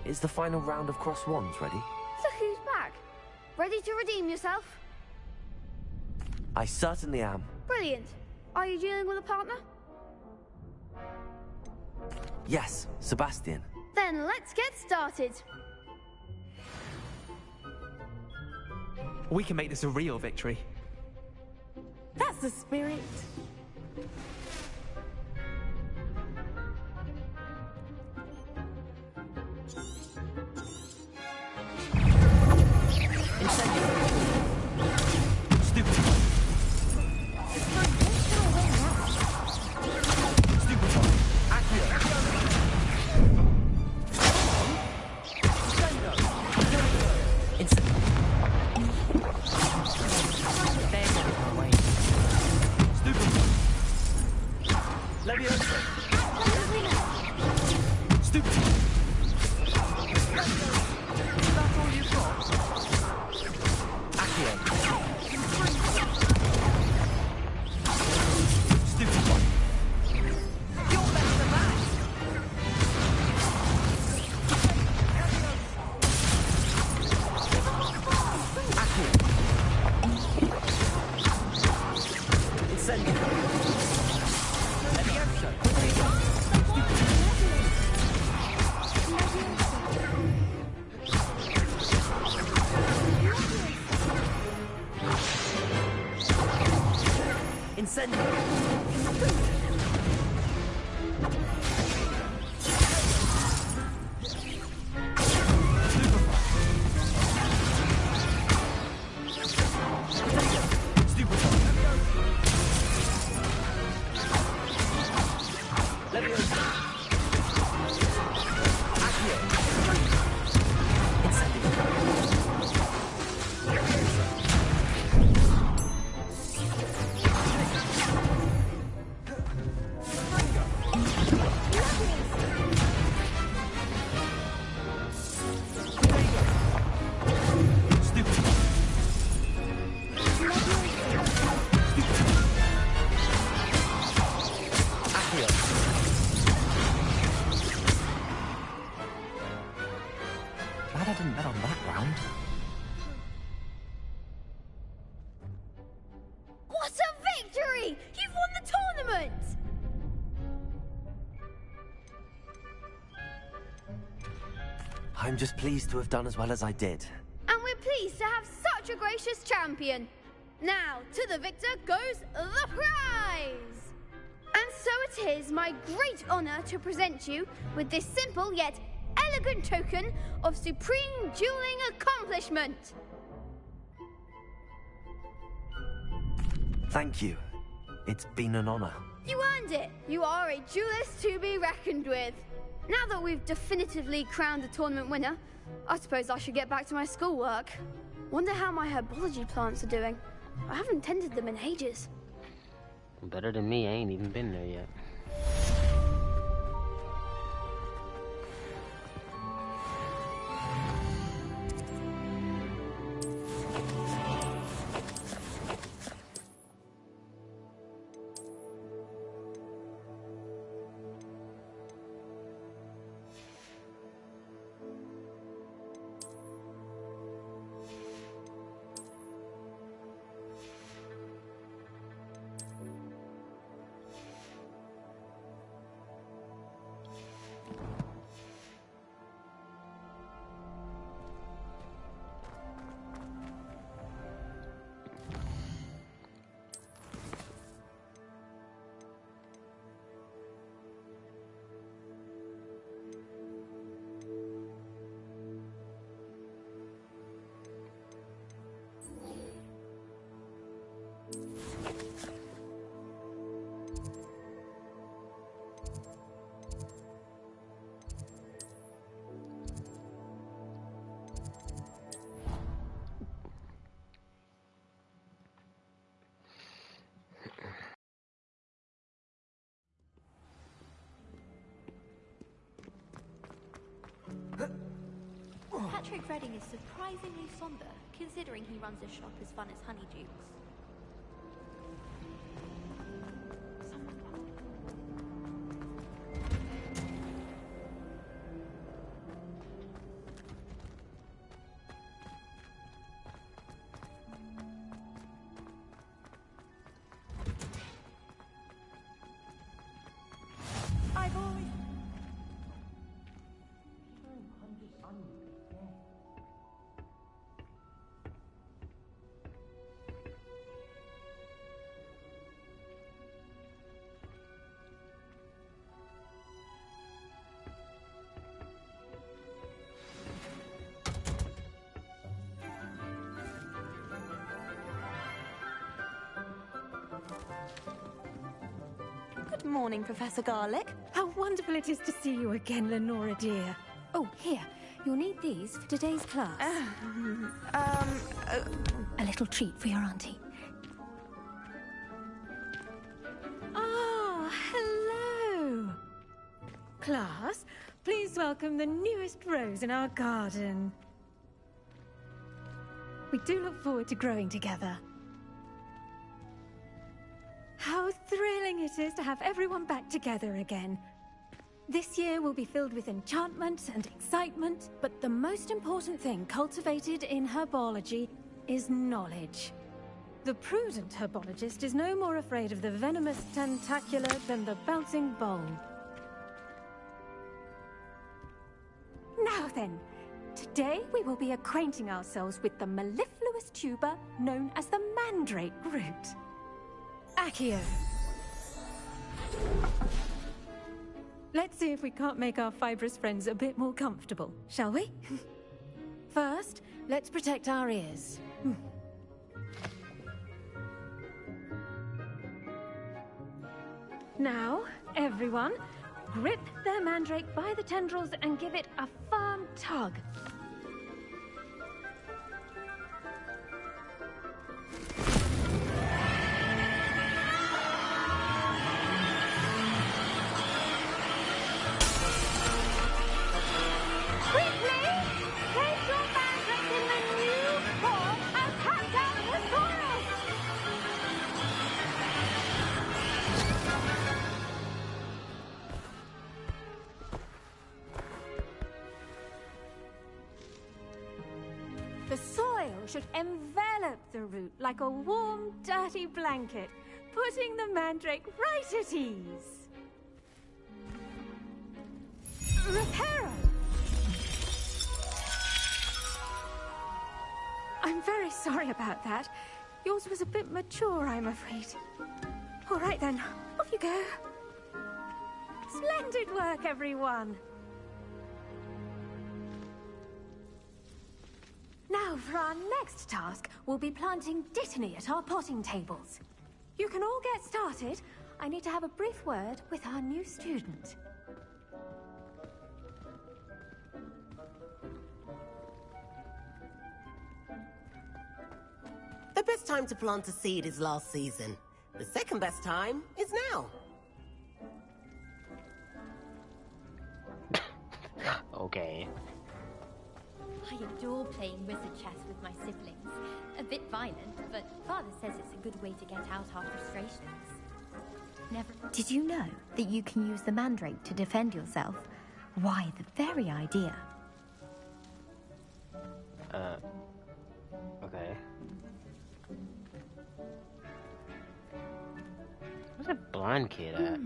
Is the final round of cross wands ready?
Look who's back. Ready to redeem yourself?
I certainly am.
Brilliant. Are you dealing with a partner?
Yes, Sebastian.
Then let's get started.
We can make this a real victory.
That's the spirit.
Glad I didn't bet on that round.
What a victory! You've won the tournament!
I'm just pleased to have done as well as I did.
And we're pleased to have such a gracious champion. Now, to the victor goes the prize! And so it is my great honor to present you with this simple yet elegant token of supreme dueling accomplishment.
Thank you. It's been an honor.
You earned it. You are a duelist to be reckoned with. Now that we've definitively crowned the tournament winner, I suppose I should get back to my schoolwork. Wonder how my herbology plants are doing. I haven't tended them in ages.
Better than me, I ain't even been there yet.
Patrick Redding is surprisingly somber, considering he runs a shop as fun as Honeydukes.
Good morning, Professor Garlick.
How wonderful it is to see you again, Lenora dear. Oh, here. You'll need these for today's class. A little treat for your auntie. Ah, hello. Class, please welcome the newest rose in our garden. We do look forward to growing together. How thrilling it is to have everyone back together again. This year will be filled with enchantment and excitement, but the most important thing cultivated in herbology is knowledge. The prudent herbologist is no more afraid of the venomous tentacula than the bouncing bowl. Now then, today we will be acquainting ourselves with the mellifluous tuber known as the mandrake root. Accio. Let's see if we can't make our fibrous friends a bit more comfortable, shall we? First, let's protect our ears. Now, everyone, grip their mandrake by the tendrils and give it a firm tug. The soil should envelop the root like a warm, dirty blanket, putting the mandrake right at ease. Reparo! I'm very sorry about that. Yours was a bit mature, I'm afraid. All right then, off you go. Splendid work, everyone. Now, for our next task, we'll be planting Dittany at our potting tables. You can all get started. I need to have a brief word with our new student.
The best time to plant a seed is last season. The second best time is now.
Okay.
I adore playing wizard chess with my siblings. A bit violent, but Father says it's a good way to get out our frustrations. Never.
Did you know that you can use the mandrake to defend yourself? Why, the very idea.
Okay. Where's that blind kid at?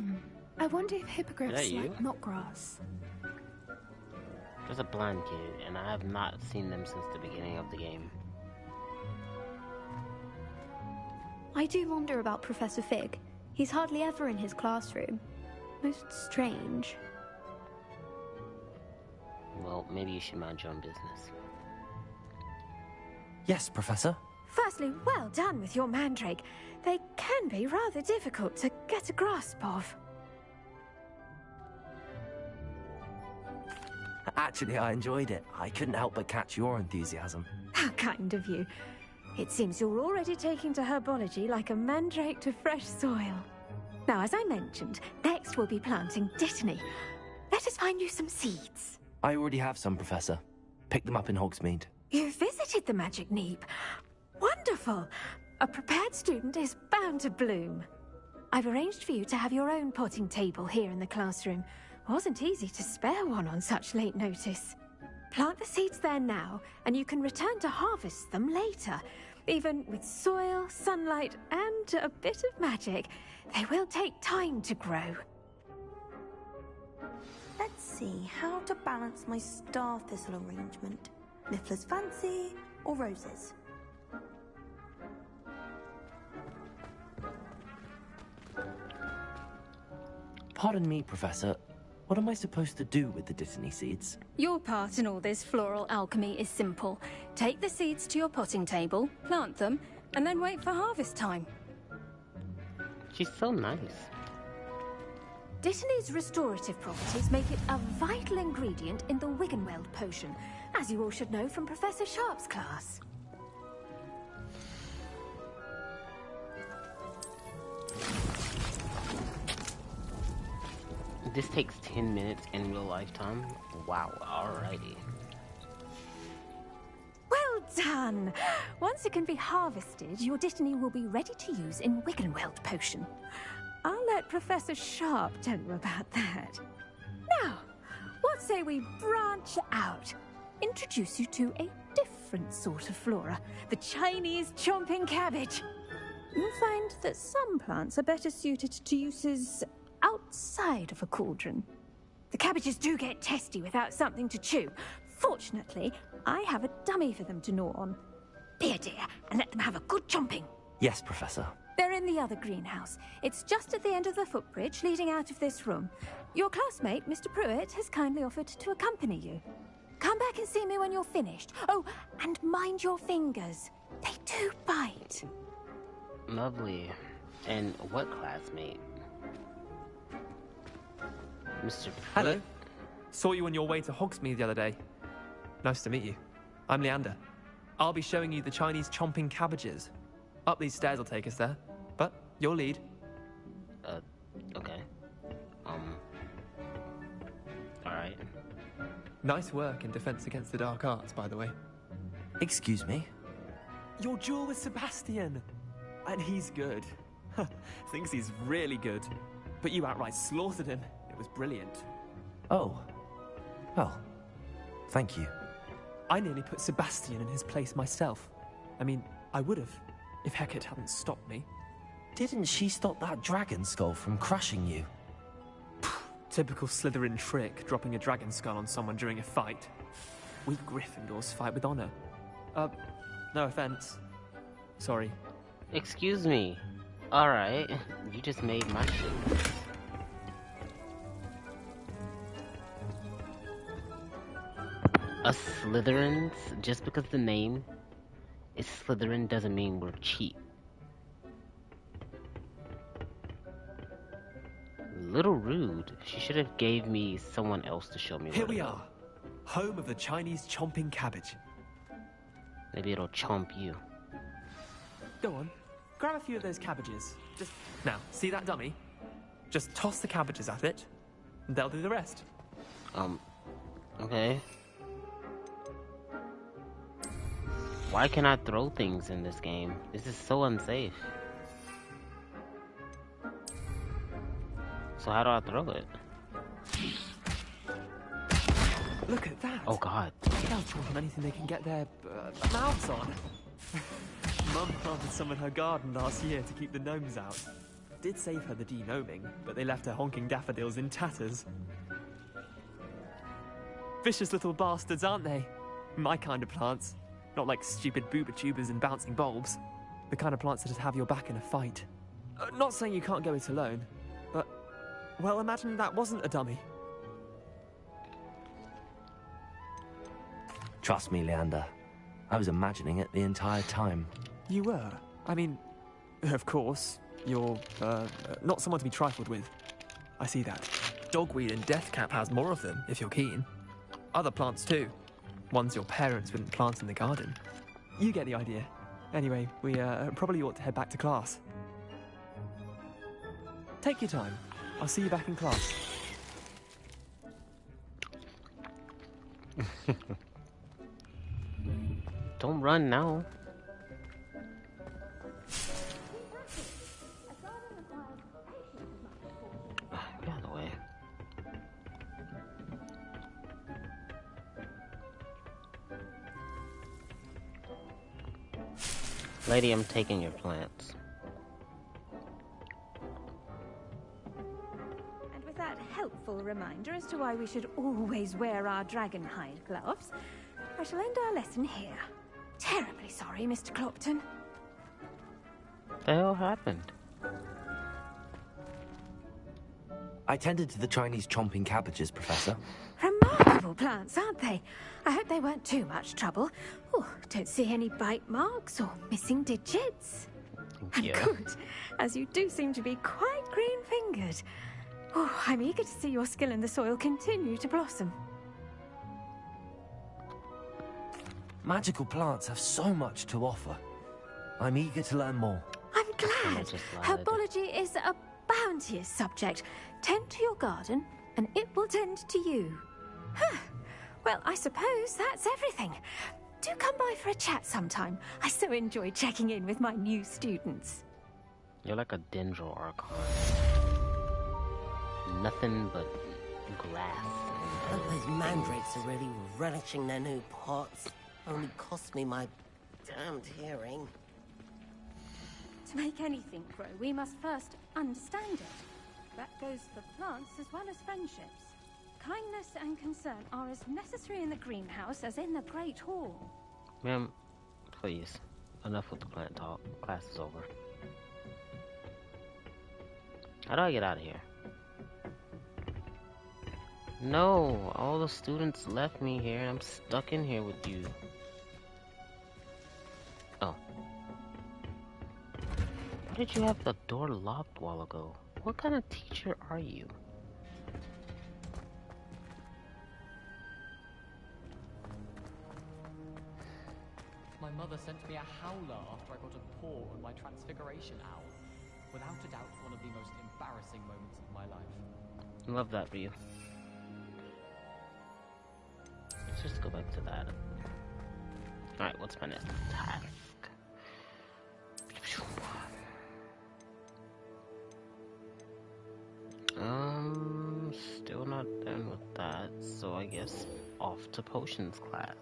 I wonder if hippogriffs
Is that you?
like knotgrass.
There's a blind kid, and I have not seen them since the beginning of the game.
I do wonder about Professor Fig. He's hardly ever in his classroom. Most strange.
Well, maybe you should mind your own business.
Yes, Professor.
Firstly, well done with your mandrake. They can be rather difficult to get a grasp of.
Actually, I enjoyed it. I couldn't help but catch your enthusiasm.
How kind of you. It seems you're already taking to herbology like a mandrake to fresh soil. Now, as I mentioned, next we'll be planting Dittany. Let us find you some seeds.
I already have some, Professor. Picked them up in Hogsmeade.
You visited the Magic Neep. Wonderful. A prepared student is bound to bloom. I've arranged for you to have your own potting table here in the classroom. Wasn't easy to spare one on such late notice. Plant the seeds there now, and you can return to harvest them later. Even with soil, sunlight, and a bit of magic, they will take time to grow.
Let's see how to balance my star thistle arrangement. Niffler's fancy or roses?
Pardon me, Professor. What am I supposed to do with the Dittany seeds?
Your part in all this floral alchemy is simple. Take the seeds to your potting table, plant them, and then wait for harvest time.
She's so nice.
Dittany's restorative properties make it a vital ingredient in the Wiggenweld potion, as you all should know from Professor Sharp's class.
This takes 10 minutes in real lifetime. Wow, alrighty.
Well done! Once it can be harvested, your Dittany will be ready to use in Wiggenweld potion. I'll let Professor Sharp tell you about that. Now, what say we branch out? Introduce you to a different sort of flora, the Chinese chomping cabbage. You'll find that some plants are better suited to uses outside of a cauldron. The cabbages do get testy without something to chew. Fortunately, I have a dummy for them to gnaw on. Be a dear and let them have a good chomping.
Yes, Professor.
They're in the other greenhouse. It's just at the end of the footbridge leading out of this room. Your classmate, Mr. Pruitt, has kindly offered to accompany you. Come back and see me when you're finished. Oh, and mind your fingers. They do bite.
Lovely. And what classmate? Mr. Pruitt?
Hello. Saw you on your way to Hogsmeade the other day. Nice to meet you. I'm Leander. I'll be showing you the Chinese chomping cabbages. Up these stairs will take us there. But your lead.
Okay. Alright.
Nice work in Defense Against the Dark Arts, by the way.
Excuse me?
Your duel with Sebastian! And he's good. Thinks he's really good. But you outright slaughtered him. It was brilliant.
Oh. Well, thank you.
I nearly put Sebastian in his place myself. I mean, I would have, if Hecate hadn't stopped me.
Didn't she stop that dragon skull from crushing you?
Typical Slytherin trick, dropping a dragon skull on someone during a fight. We Gryffindors fight with honor. No offense. Sorry.
Excuse me. Alright, you just made my shit. Us Slytherins, just because the name is Slytherin doesn't mean we're cheap. Little rude. She should have gave me someone else to show me.
Here we are, home of the Chinese chomping cabbage.
Maybe it'll chomp you.
Go on, grab a few of those cabbages. Just now, see that dummy? Just toss the cabbages at it, and they'll do the rest.
Okay. Why can I throw things in this game? This is so unsafe. So how do I throw it?
Look at that!
Oh god.
They'll chomp on anything they can get their mouths on. Mum planted some in her garden last year to keep the gnomes out. Did save her the de-gnoming, but they left her honking daffodils in tatters. Vicious little bastards, aren't they? My kind of plants. Not like stupid booba tubers and bouncing bulbs. The kind of plants that have your back in a fight. Not saying you can't go it alone, but, well, imagine that wasn't a dummy.
Trust me, Leander. I was imagining it the entire time.
You were? I mean, of course, you're, not someone to be trifled with. I see that. Dogweed and deathcap has more of them, if you're keen. Other plants, too. Ones your parents wouldn't plant in the garden. You get the idea. Anyway, we probably ought to head back to class. Take your time. I'll see you back in class.
Don't run now. Get out of the way. Lady, I'm taking your plants.
And with that helpful reminder as to why we should always wear our dragon hide gloves, I shall end our lesson here. Terribly sorry, Mr. Clopton.
What the hell happened?
I tended to the Chinese chomping cabbages, Professor.
Remarkable plants, aren't they? I hope they weren't too much trouble. Oh, don't see any bite marks or missing digits.
Yeah.
And good. as you do seem to be quite green-fingered. Oh, I'm eager to see your skill in the soil continue to blossom.
Magical plants have so much to offer. I'm eager to learn more.
I'm glad. Herbology is a bounteous subject. Tend to your garden, and it will tend to you. Huh. Well, I suppose that's everything. Do come by for a chat sometime. I so enjoy checking in with my new students.
You're like a Dendro Archon. Nothing but grass.
Those mandrakes are really relishing their new pots. Only cost me my damned hearing.
To make anything grow, we must first understand it. That goes for plants as well as friendships. Kindness and concern are as necessary in the greenhouse as in the Great Hall.
Ma'am, please. Enough with the plant talk. Class is over. How do I get out of here? No, all the students left me here and I'm stuck in here with you. Oh. Why did you have the door locked a while ago? What kind of teacher are you?
My mother sent me a howler after I got a paw on my transfiguration owl. Without a doubt, one of the most embarrassing moments of my life.
Love that for you. Let's just go back to that. Alright, what's my next task? Still not done with that, so I guess off to potions class.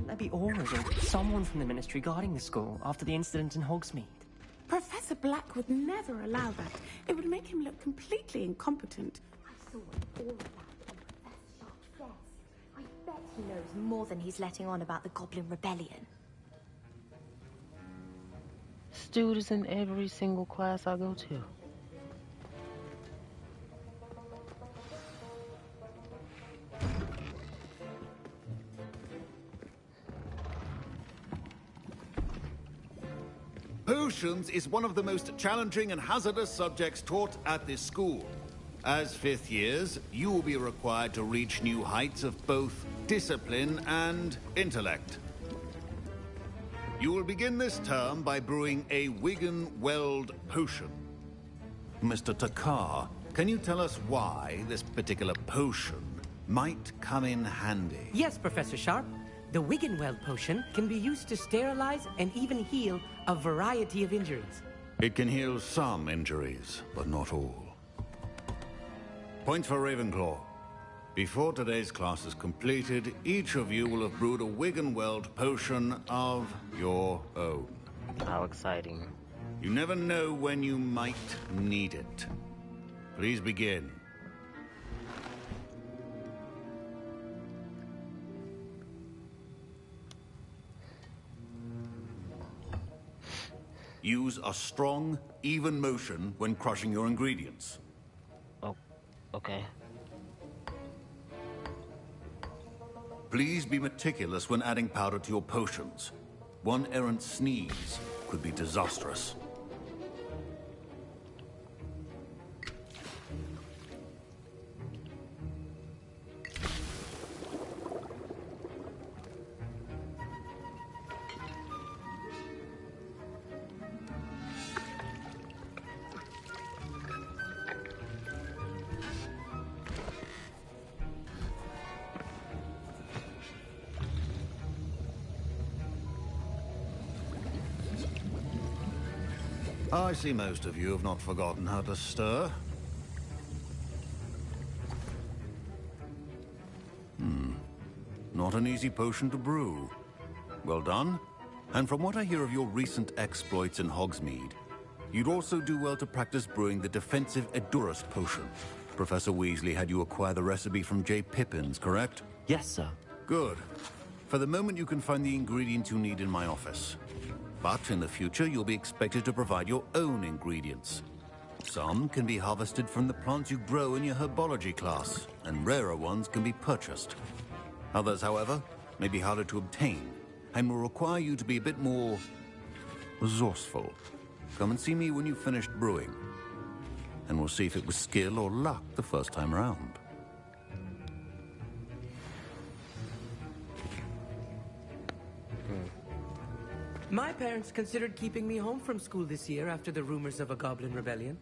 There be Aura or someone from the Ministry guarding the school after the incident in Hogsmeade.
Professor Black would never allow that. It would make him look completely incompetent.
I saw all of that on Professor Sharp's desk. I bet he knows more than he's letting on about the Goblin Rebellion.
Dude is in every single class I go to.
Potions is one of the most challenging and hazardous subjects taught at this school. As fifth years, you will be required to reach new heights of both discipline and intellect. You will begin this term by brewing a Wigan-Weld potion. Mr. Takar, can you tell us why this particular potion might come in handy?
Yes, Professor Sharp. The Wiggenweld potion can be used to sterilize and even heal a variety of injuries.
It can heal some injuries, but not all. Points for Ravenclaw. Before today's class is completed, each of you will have brewed a Wiggenweld potion of your own.
How exciting.
You never know when you might need it. Please begin. Use a strong, even motion when crushing your ingredients.
Oh, okay.
Please be meticulous when adding powder to your potions. One errant sneeze could be disastrous. I see most of you have not forgotten how to stir. Not an easy potion to brew. Well done. And from what I hear of your recent exploits in Hogsmeade, you'd also do well to practice brewing the defensive Edurus potion. Professor Weasley had you acquire the recipe from J. Pippins, correct?
Yes, sir.
Good. For the moment, you can find the ingredients you need in my office. But in the future, you'll be expected to provide your own ingredients. Some can be harvested from the plants you grow in your herbology class, and rarer ones can be purchased. Others, however, may be harder to obtain, and will require you to be a bit more resourceful. Come and see me when you've finished brewing, and we'll see if it was skill or luck the first time around.
My parents considered keeping me home from school this year after the rumors of a goblin rebellion.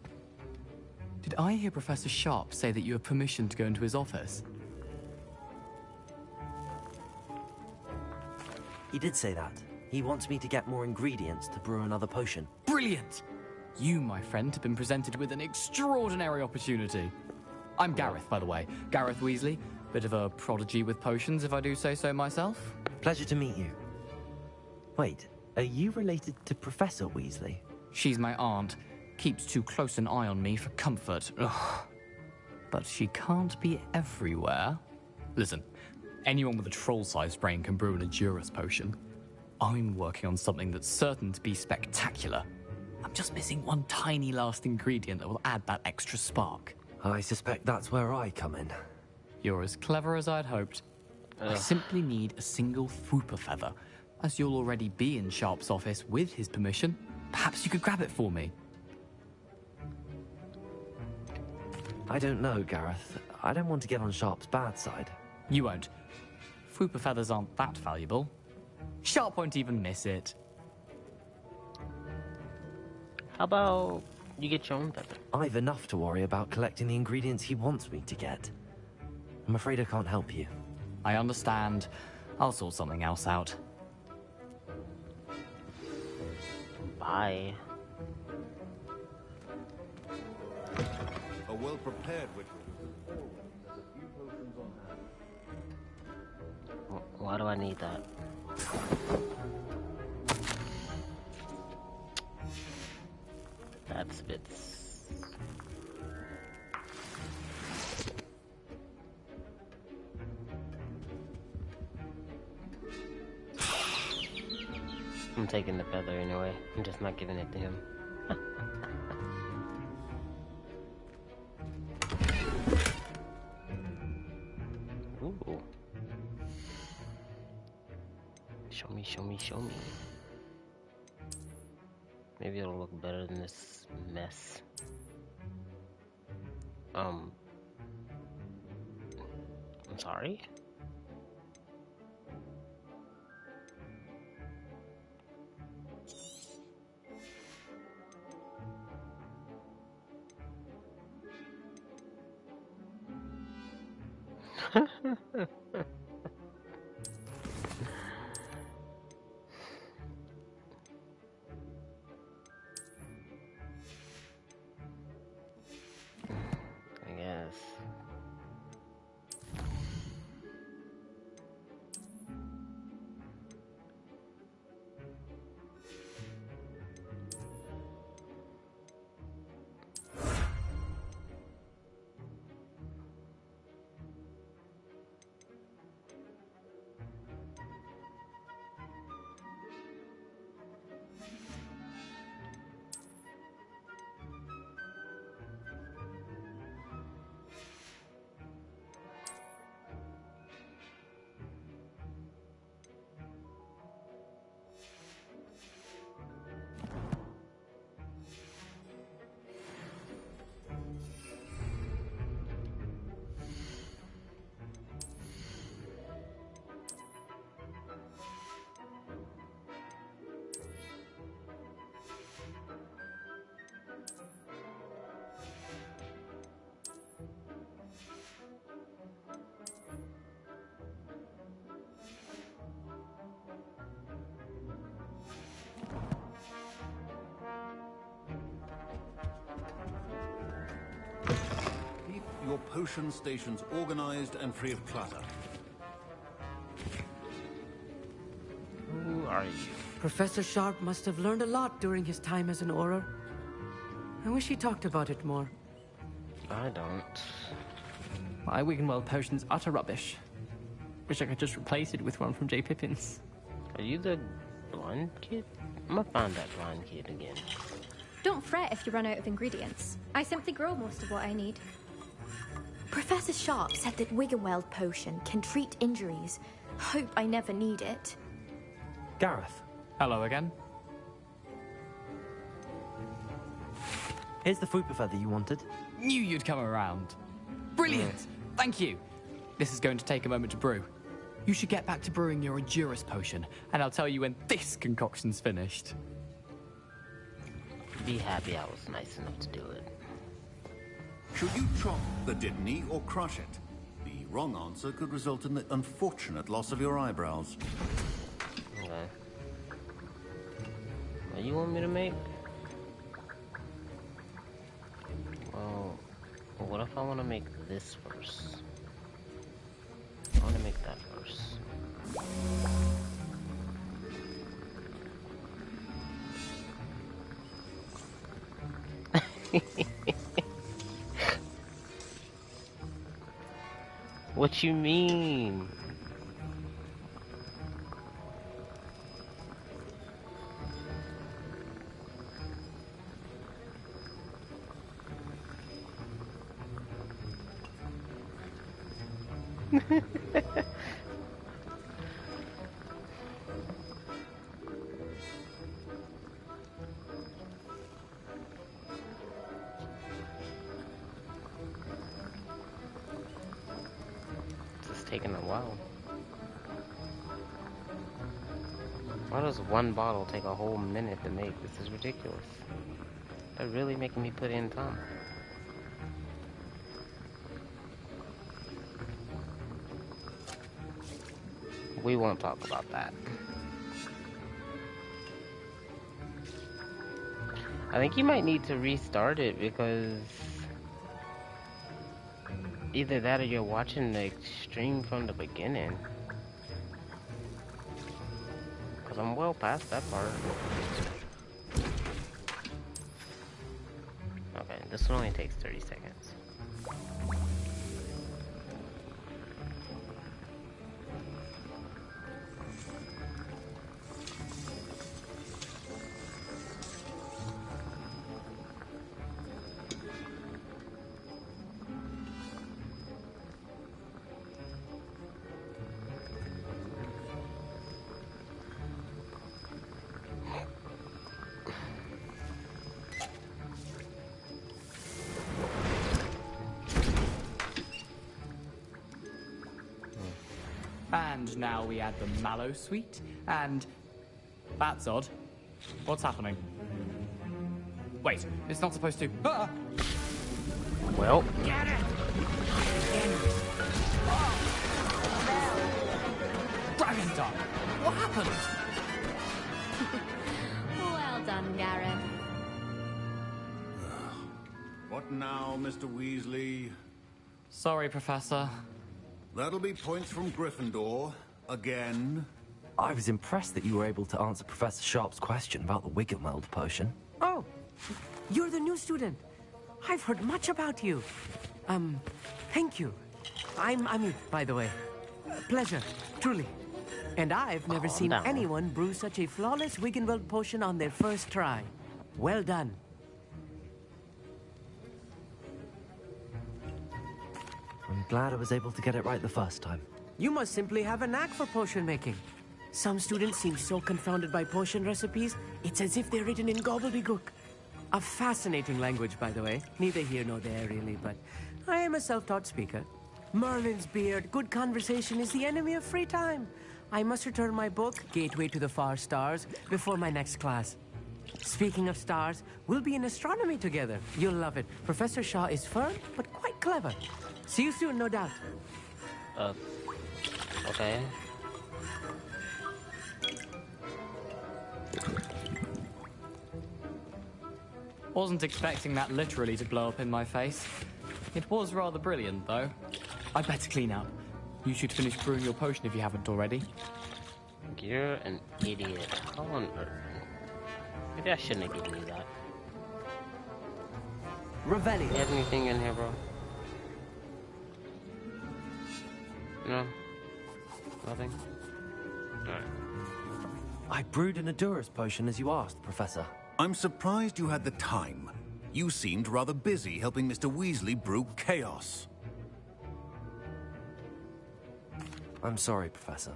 Did I hear Professor Sharp say that you have permission to go into his office?
He did say that. He wants me to get more ingredients to brew another potion.
Brilliant! You, my friend, have been presented with an extraordinary opportunity. I'm Gareth, by the way. Gareth Weasley. Bit of a prodigy with potions, if I do say so myself.
Pleasure to meet you. Wait, are you related to Professor Weasley?
She's my aunt. Keeps too close an eye on me for comfort. Ugh. But she can't be everywhere. Listen, anyone with a troll-sized brain can brew an Edurus potion. I'm working on something that's certain to be spectacular. I'm just missing one tiny last ingredient that will add that extra spark.
I suspect that's where I come in.
You're as clever as I'd hoped. I simply need a single Fwooper feather. As you'll already be in Sharp's office with his permission, perhaps you could grab it for me.
I don't know, Gareth. I don't want to get on Sharp's bad side.
You won't. Fwooper feathers aren't that valuable. Sharp won't even miss it.
How about you get your own feather?
I've enough to worry about collecting the ingredients he wants me to get. I'm afraid I can't help you.
I understand. I'll sort something else out.
Bye.
A well-prepared ritual. There's a few potions on hand.
Why do I need that? That's bits. I'm taking the feather anyway. I'm just not giving it to him. Ooh. Show me, show me, show me. Maybe it'll look better than this mess. I'm sorry? I guess.
Keep your potion stations organized and free of clutter.
are you?
Professor Sharp must have learned a lot during his time as an Auror. I wish he talked about it more.
I don't.
My Wiggenweld potion's utter rubbish. Wish I could just replace it with one from J. Pippin's.
Are you the blind kid? I'm gonna find that blind kid again.
Don't fret if you run out of ingredients. I simply grow most of what I need. Professor Sharp said that Wiggenweld potion can treat injuries. Hope I never need it.
Gareth.
Hello again.
Here's the fruit feather you wanted.
Knew you'd come around. Brilliant! Thank you. This is going to take a moment to brew. You should get back to brewing your Endurus potion, and I'll tell you when this concoction's finished.
Be happy I was nice enough to do it.
Should you chop the Dittany or crush it? The wrong answer could result in the unfortunate loss of your eyebrows.
Okay. What you want me to make? Well, what if I want to make this first? I want to make that first. What you mean? It's taking a while. Why does one bottle take a whole minute to make? This is ridiculous. They're really making me put in time. We won't talk about that. I think you might need to restart it because either that or you're watching the stream from the beginning. Because I'm well past that part. Okay, this one only takes 30 seconds.
And now we add the mallow sweet, and that's odd. What's happening? Wait, it's not supposed to. Ah!
Well,
Get it!
Dragon Dog! What happened?
Well done, Gareth.
What now, Mr. Weasley?
Sorry, Professor.
That'll be points from Gryffindor. Again.
I was impressed that you were able to answer Professor Sharp's question about the Wiggenweld potion.
Oh, you're the new student. I've heard much about you. Thank you. I'm Amit, by the way. Pleasure, truly. And I've never seen anyone brew such a flawless Wiggenweld potion on their first try. Well done.
I'm glad I was able to get it right the first time.
You must simply have a knack for potion making. Some students seem so confounded by potion recipes, it's as if they're written in gobbledygook. A fascinating language, by the way. Neither here nor there, really, but I am a self-taught speaker. Merlin's beard, good conversation is the enemy of free time. I must return my book, Gateway to the Far Stars, before my next class. Speaking of stars, we'll be in astronomy together. You'll love it. Professor Shaw is firm, but quite clever. See you soon, no doubt.
Okay.
Wasn't expecting that literally to blow up in my face. It was rather brilliant, though. I'd better clean up. You should finish brewing your potion if you haven't already.
You're an idiot. How on earth? Maybe I shouldn't have given you that.
Revelio.
You have anything in here, bro? No? Nothing? Alright.
I brewed an Adurus potion as you asked, Professor.
I'm surprised you had the time. You seemed rather busy helping Mr. Weasley brew chaos.
I'm sorry, Professor.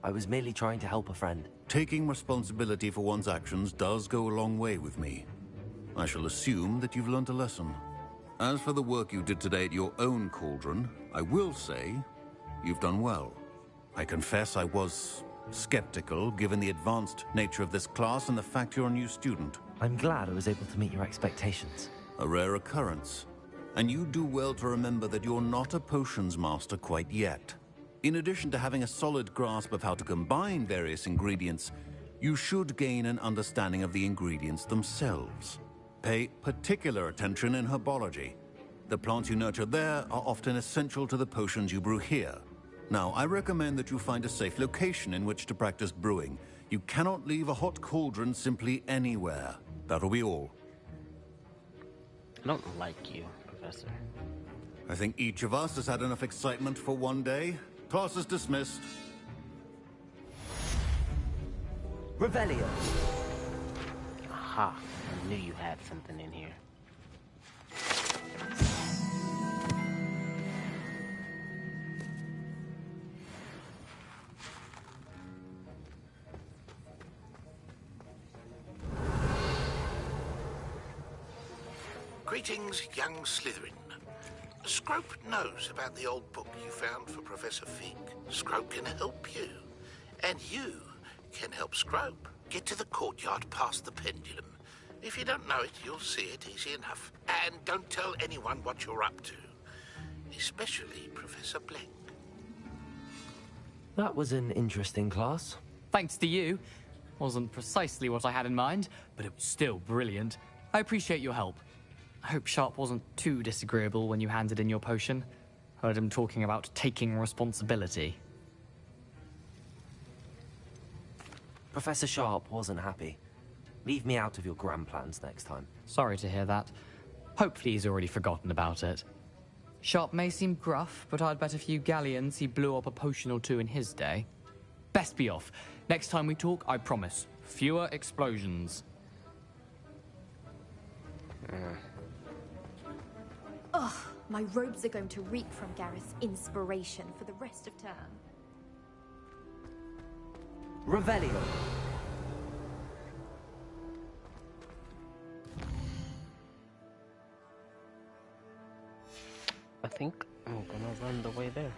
I was merely trying to help a friend.
Taking responsibility for one's actions does go a long way with me. I shall assume that you've learnt a lesson. As for the work you did today at your own cauldron, I will say you've done well. I confess I was skeptical, given the advanced nature of this class and the fact you're a new student.
I'm glad I was able to meet your expectations.
A rare occurrence. And you do well to remember that you're not a potions master quite yet. In addition to having a solid grasp of how to combine various ingredients, you should gain an understanding of the ingredients themselves. Pay particular attention in herbology. The plants you nurture there are often essential to the potions you brew here. Now, I recommend that you find a safe location in which to practice brewing. You cannot leave a hot cauldron simply anywhere. That'll be all.
I don't like you, Professor.
I think each of us has had enough excitement for one day. Class is dismissed.
Revelio.
Aha, I knew you had something in here.
Greetings, young Slytherin. Scrope knows about the old book you found for Professor Fig. Scrope can help you. And you can help Scrope. Get to the courtyard past the pendulum. If you don't know it, you'll see it easy enough. And don't tell anyone what you're up to. Especially Professor Blank.
That was an interesting class.
Thanks to you. Wasn't precisely what I had in mind, but it was still brilliant. I appreciate your help. I hope Sharp wasn't too disagreeable when you handed in your potion. Heard him talking about taking responsibility.
Professor Sharp wasn't happy. Leave me out of your grand plans next time.
Sorry to hear that. Hopefully he's already forgotten about it. Sharp may seem gruff, but I'd bet a few galleons he blew up a potion or two in his day. Best be off. Next time we talk, I promise. Fewer explosions.
Ugh, my robes are going to reek from Gareth's inspiration for the rest of term.
Revelio.
I think I'm gonna run the way there.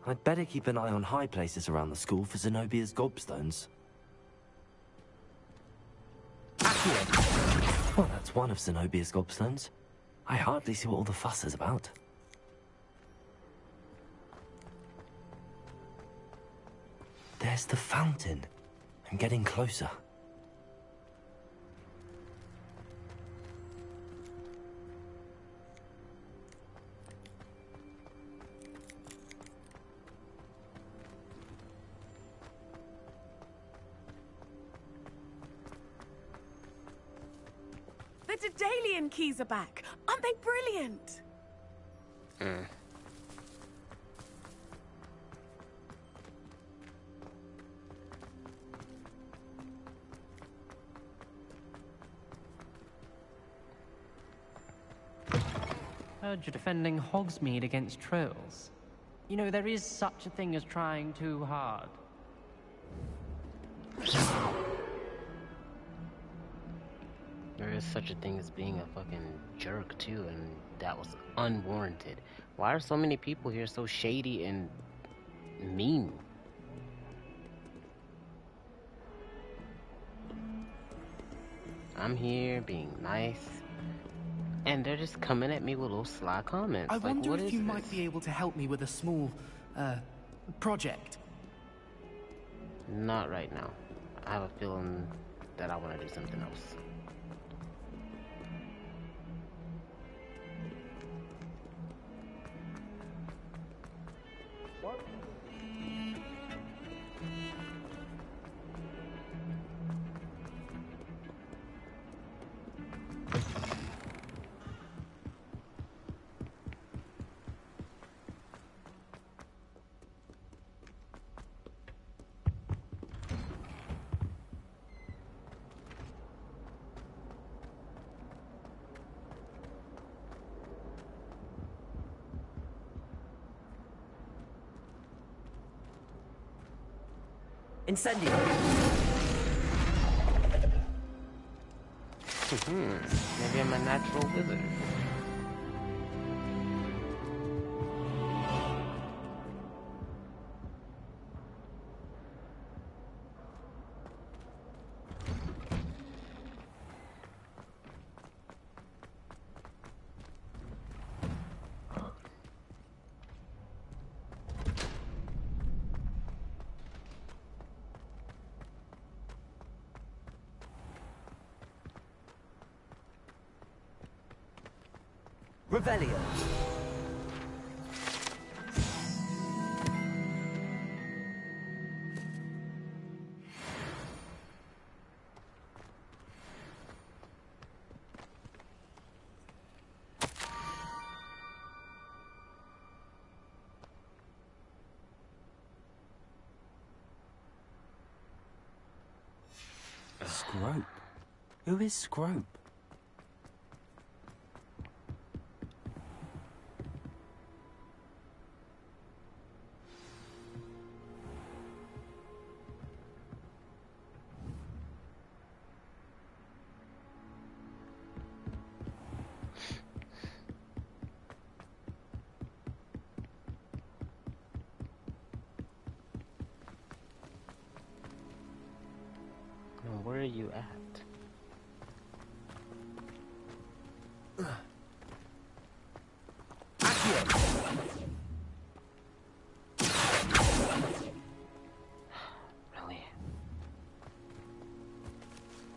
I'd better keep an eye on high places around the school for Zenobia's gobstones. Accio! Well, that's one of Zenobia's gobstones. I hardly see what all the fuss is about. There's the fountain. I'm getting closer.
The Daedalian keys are back. Aren't they brilliant?
Heard you're defending Hogsmeade against trolls. You know, there is such a thing as trying too hard.
There is such a thing as being a fucking jerk too, and that was unwarranted. Why are so many people here so shady and mean? I'm here being nice, and they're just coming at me with little sly comments.
I
Like,
wonder
what
if
is
you
this?
might be able to help me with a small, project.
Not right now. I have a feeling that I want to do something else.
Incendio.
Maybe I'm a natural wizard.
Revelio.
Scrope? Who is Scrope?
Where are you at? Really?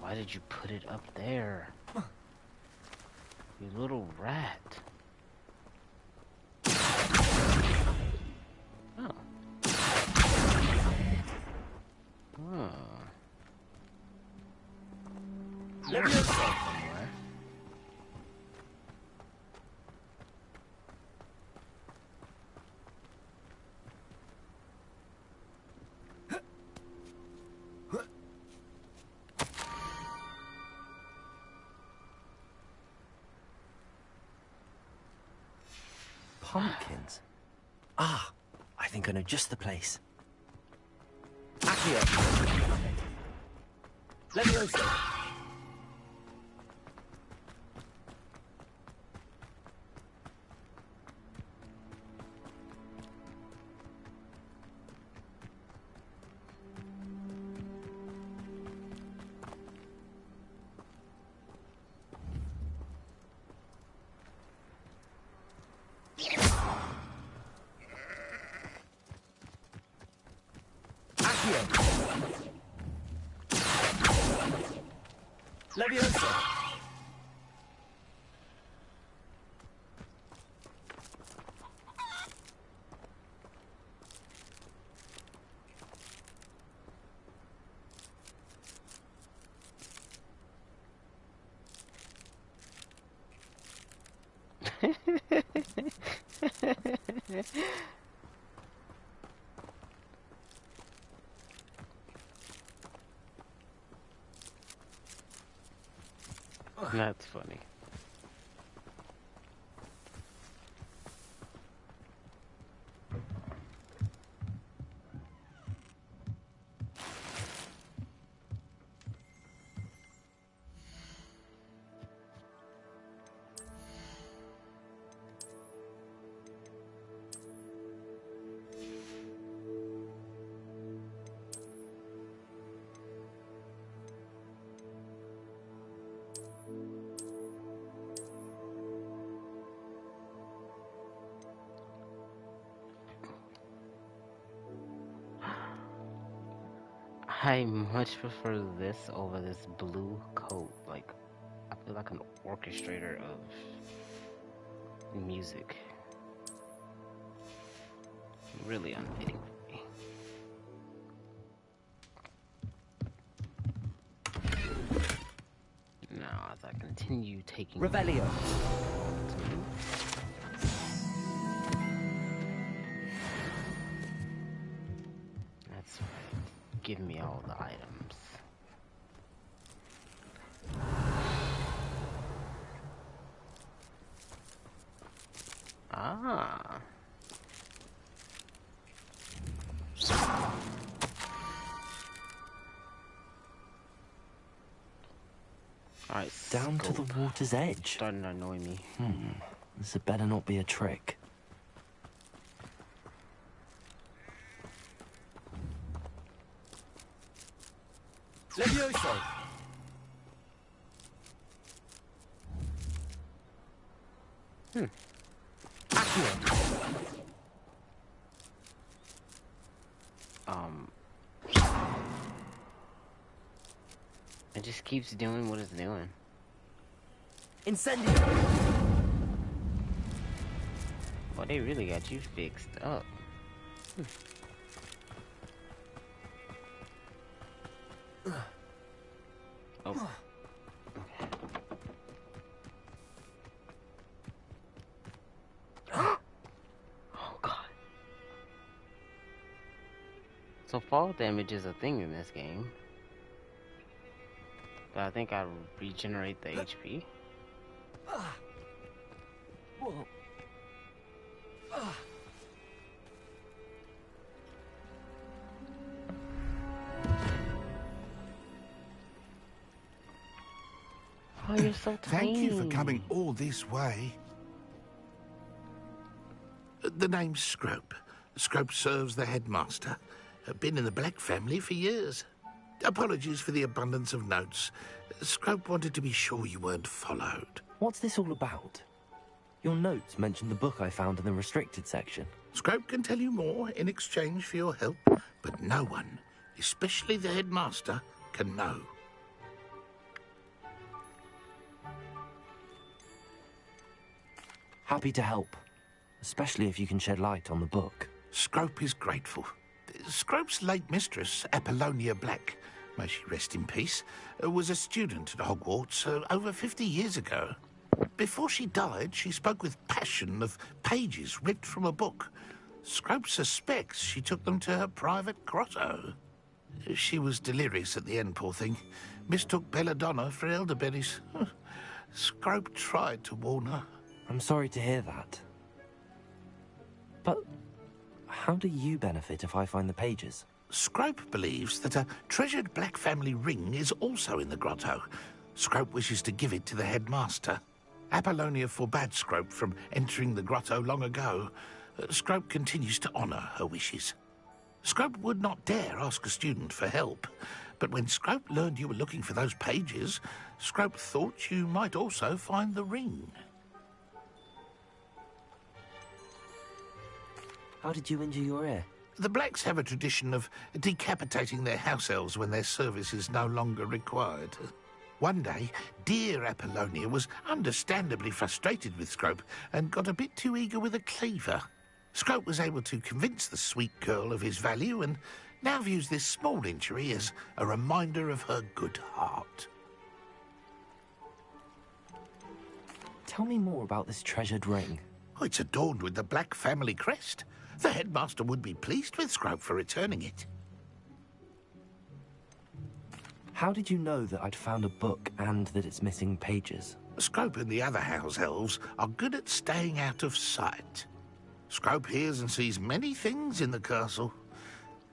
Why did you put it up there? You little rat. Oh. Oh. Somewhere.
Pumpkins? Ah, I think I know just the place. Accio! Levioso! Leviosa!
That's funny. I much prefer this over this blue coat. Like, I feel like an orchestrator of music. Really unfitting for me. Now, as I continue taking...
Revelio.
That's right. Give me all the items. Ah. Alright,
Down to the water's edge.
Starting to annoy me.
This had better not be a trick.
Levioso.
It just keeps doing what it's doing.
Incendio.
Well, they really got you fixed up. Oh. Oh God. So fall damage is a thing in this game. But I think I regenerate the HP.
Whoa.
Oh, you're so tiny.
Thank you for coming all this way. The name's Scrope. Scrope serves the headmaster. Been in the Black family for years. Apologies for the abundance of notes. Scrope wanted to be sure you weren't followed.
What's this all about? Your notes mentioned the book I found in the restricted section.
Scrope can tell you more in exchange for your help, but no one, especially the headmaster, can know.
Happy to help, especially if you can shed light on the book.
Scrope is grateful. Scrope's late mistress, Apollonia Black, may she rest in peace, was a student at Hogwarts over 50 years ago. Before she died, she spoke with passion of pages ripped from a book. Scrope suspects she took them to her private grotto. She was delirious at the end, poor thing. Mistook belladonna for elderberries. Scrope tried to warn her.
I'm sorry to hear that. But how do you benefit if I find the pages?
Scrope believes that a treasured Black family ring is also in the grotto. Scrope wishes to give it to the headmaster. Apollonia forbade Scrope from entering the grotto long ago. Scrope continues to honour her wishes. Scrope would not dare ask a student for help, but when Scrope learned you were looking for those pages, Scrope thought you might also find the ring.
How did you injure your ear?
The Blacks have a tradition of decapitating their house elves when their service is no longer required. One day, dear Apollonia was understandably frustrated with Scrope and got a bit too eager with a cleaver. Scrope was able to convince the sweet girl of his value and now views this small injury as a reminder of her good heart.
Tell me more about this treasured ring.
Oh, it's adorned with the Black family crest. The headmaster would be pleased with Scrope for returning it.
How did you know that I'd found a book and that it's missing pages?
Scrope and the other house elves are good at staying out of sight. Scrope hears and sees many things in the castle.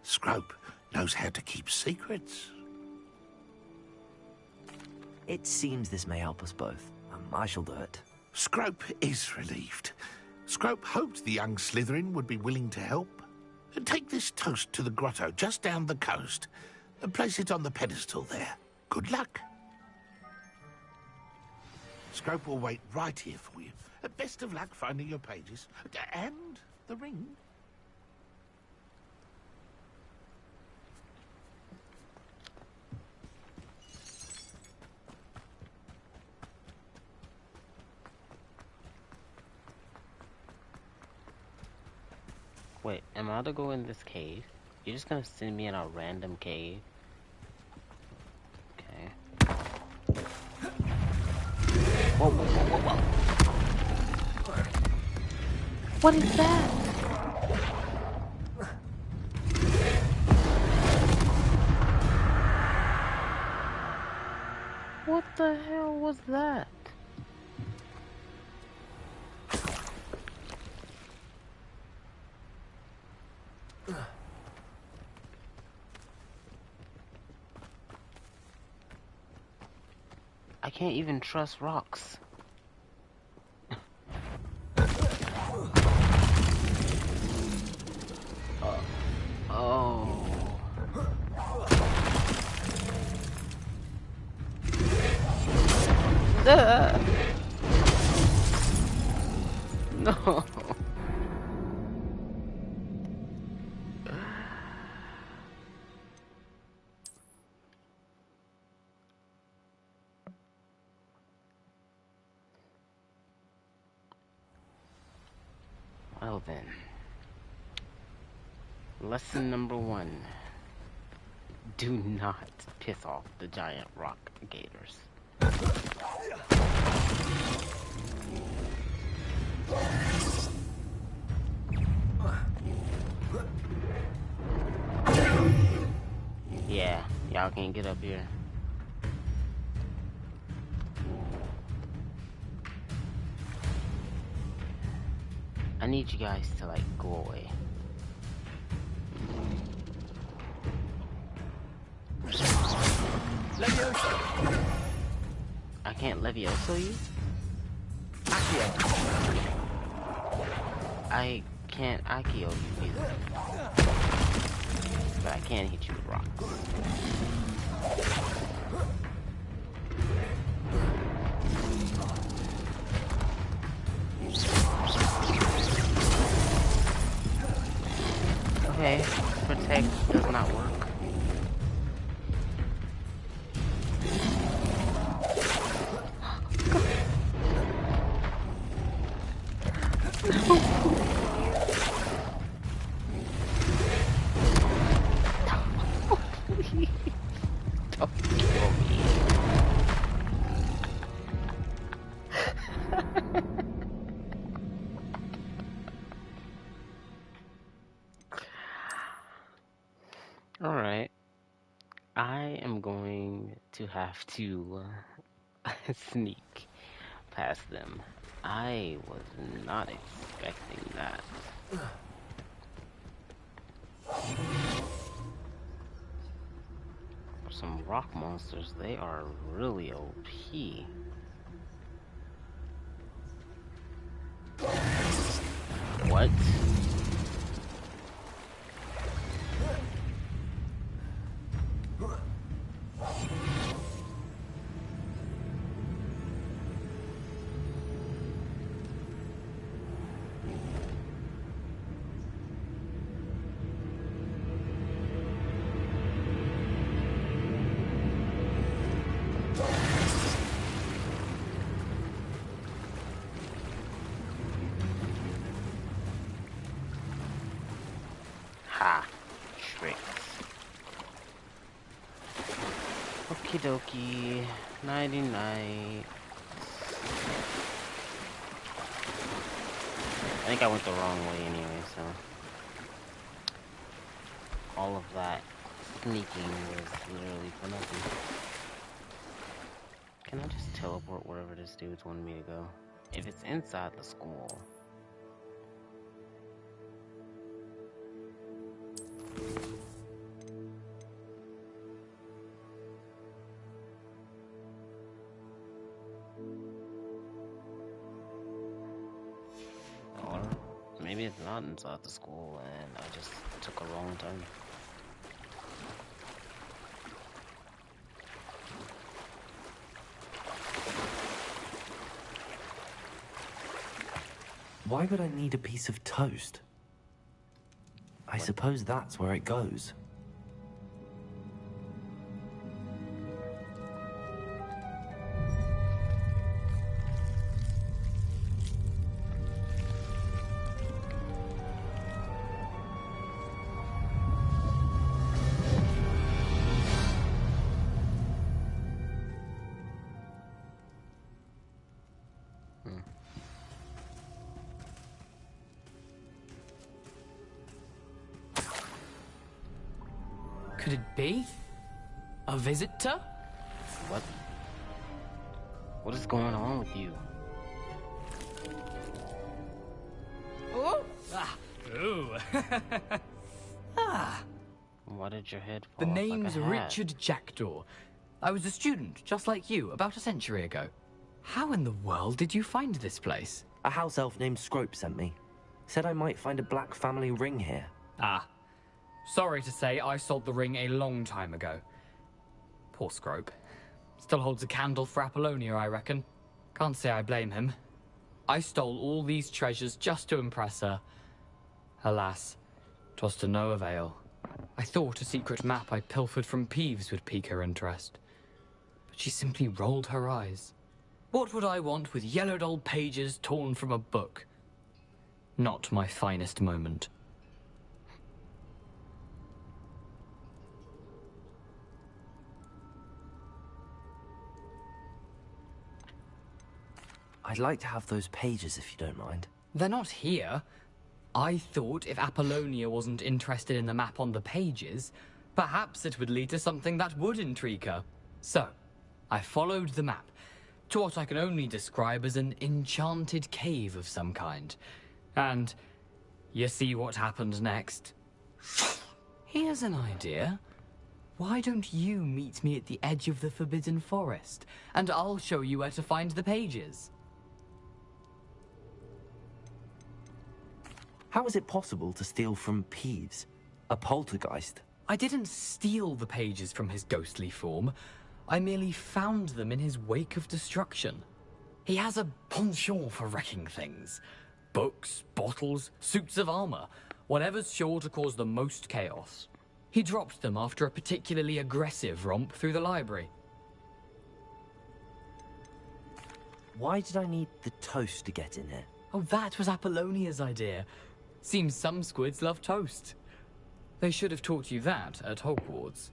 Scrope knows how to keep secrets.
It seems this may help us both. I shall do it.
Scrope is relieved. Scrope hoped the young Slytherin would be willing to help. Take this toast to the grotto just down the coast. Place it on the pedestal there. Good luck. Scrope will wait right here for you. Best of luck finding your pages. And the ring.
Wait, am I to go in this cave? You're just gonna send me in a random cave? Okay. Whoa, whoa, whoa, whoa, whoa. What is that? What the hell was that? I can't even trust rocks. Oh. No. Well then. Lesson number 1. Do not piss off the giant rock gators. Yeah, y'all can't get up here. I need you guys to like go away.
Levioso.
I can't Levioso you?
Accio.
I can't Accio you either. But I can hit you with rocks. Okay, protect does not work. Don't kill me. Alright. I am going to have to sneak past them. I was not expecting that. Some rock monsters, they are really OP. What? Ha! Tricks. Okie dokie. Nighty night. I think I went the wrong way anyway, so. All of that sneaking was literally for nothing. Can I just teleport wherever this dude's wanted me to go? If it's inside the school. Or maybe it's not inside the school and I just took a wrong turn.
Why would I need a piece of toast? I suppose that's where it goes.
could it be? A visitor?
What is going on with you?
Oh! Ooh.
Why did your head
The
fall off
name's
like a hat?
Richard Jackdaw. I was a student, just like you, about a century ago. How in the world did you find this place?
A house elf named Scrope sent me. Said I might find a black family ring here.
Ah. Sorry to say, I sold the ring a long time ago. Poor Scrope. Still holds a candle for Apollonia, I reckon. Can't say I blame him. I stole all these treasures just to impress her. Alas, 'twas to no avail. I thought a secret map I pilfered from Peeves would pique her interest. But she simply rolled her eyes. What would I want with yellowed old pages torn from a book? Not my finest moment.
I'd like to have those pages if you don't mind.
They're not here. I thought if Apollonia wasn't interested in the map on the pages, perhaps it would lead to something that would intrigue her. So, I followed the map to what I can only describe as an enchanted cave of some kind. And you see what happened next? Here's an idea. Why don't you meet me at the edge of the Forbidden Forest, and I'll show you where to find the pages.
How is it possible to steal from Peeves? A poltergeist?
I didn't steal the pages from his ghostly form. I merely found them in his wake of destruction. He has a penchant for wrecking things. Books, bottles, suits of armor, whatever's sure to cause the most chaos. He dropped them after a particularly aggressive romp through the library.
Why did I need the toast to get in here?
Oh, that was Apollonia's idea. Seems some squids love toast. They should have taught you that at Hogwarts.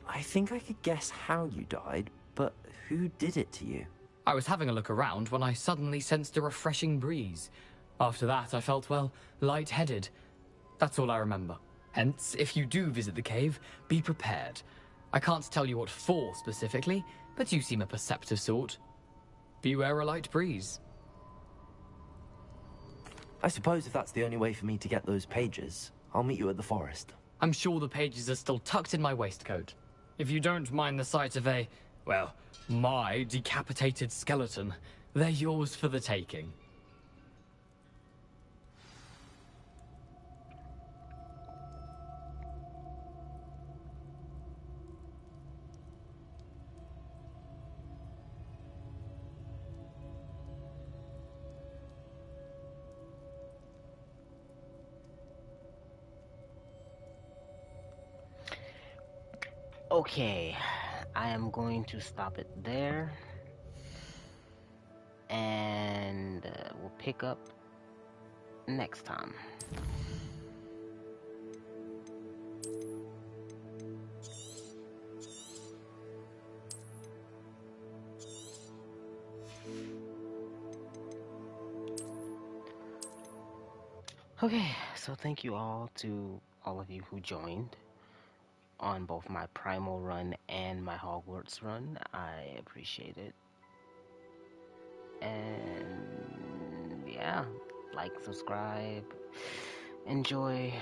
I think I could guess how you died, but who did it to you?
I was having a look around when I suddenly sensed a refreshing breeze. After that, I felt, well, lightheaded. That's all I remember. Hence, if you do visit the cave, be prepared. I can't tell you what for specifically, but you seem a perceptive sort. Beware a light breeze.
I suppose if that's the only way for me to get those pages, I'll meet you at the forest.
I'm sure the pages are still tucked in my waistcoat. If you don't mind the sight of a, well, my decapitated skeleton, they're yours for the taking.
Okay, I am going to stop it there, and we'll pick up next time. Okay, so thank you all to all of you who joined on both my Primal run and my Hogwarts run. I appreciate it. And yeah, like, subscribe, enjoy.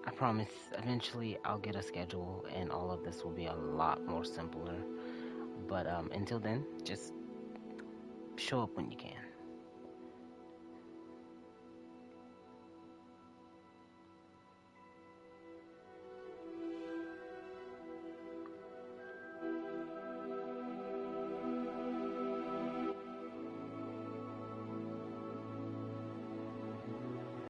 I promise eventually I'll get a schedule and all of this will be a lot more simpler. But until then, just show up when you can.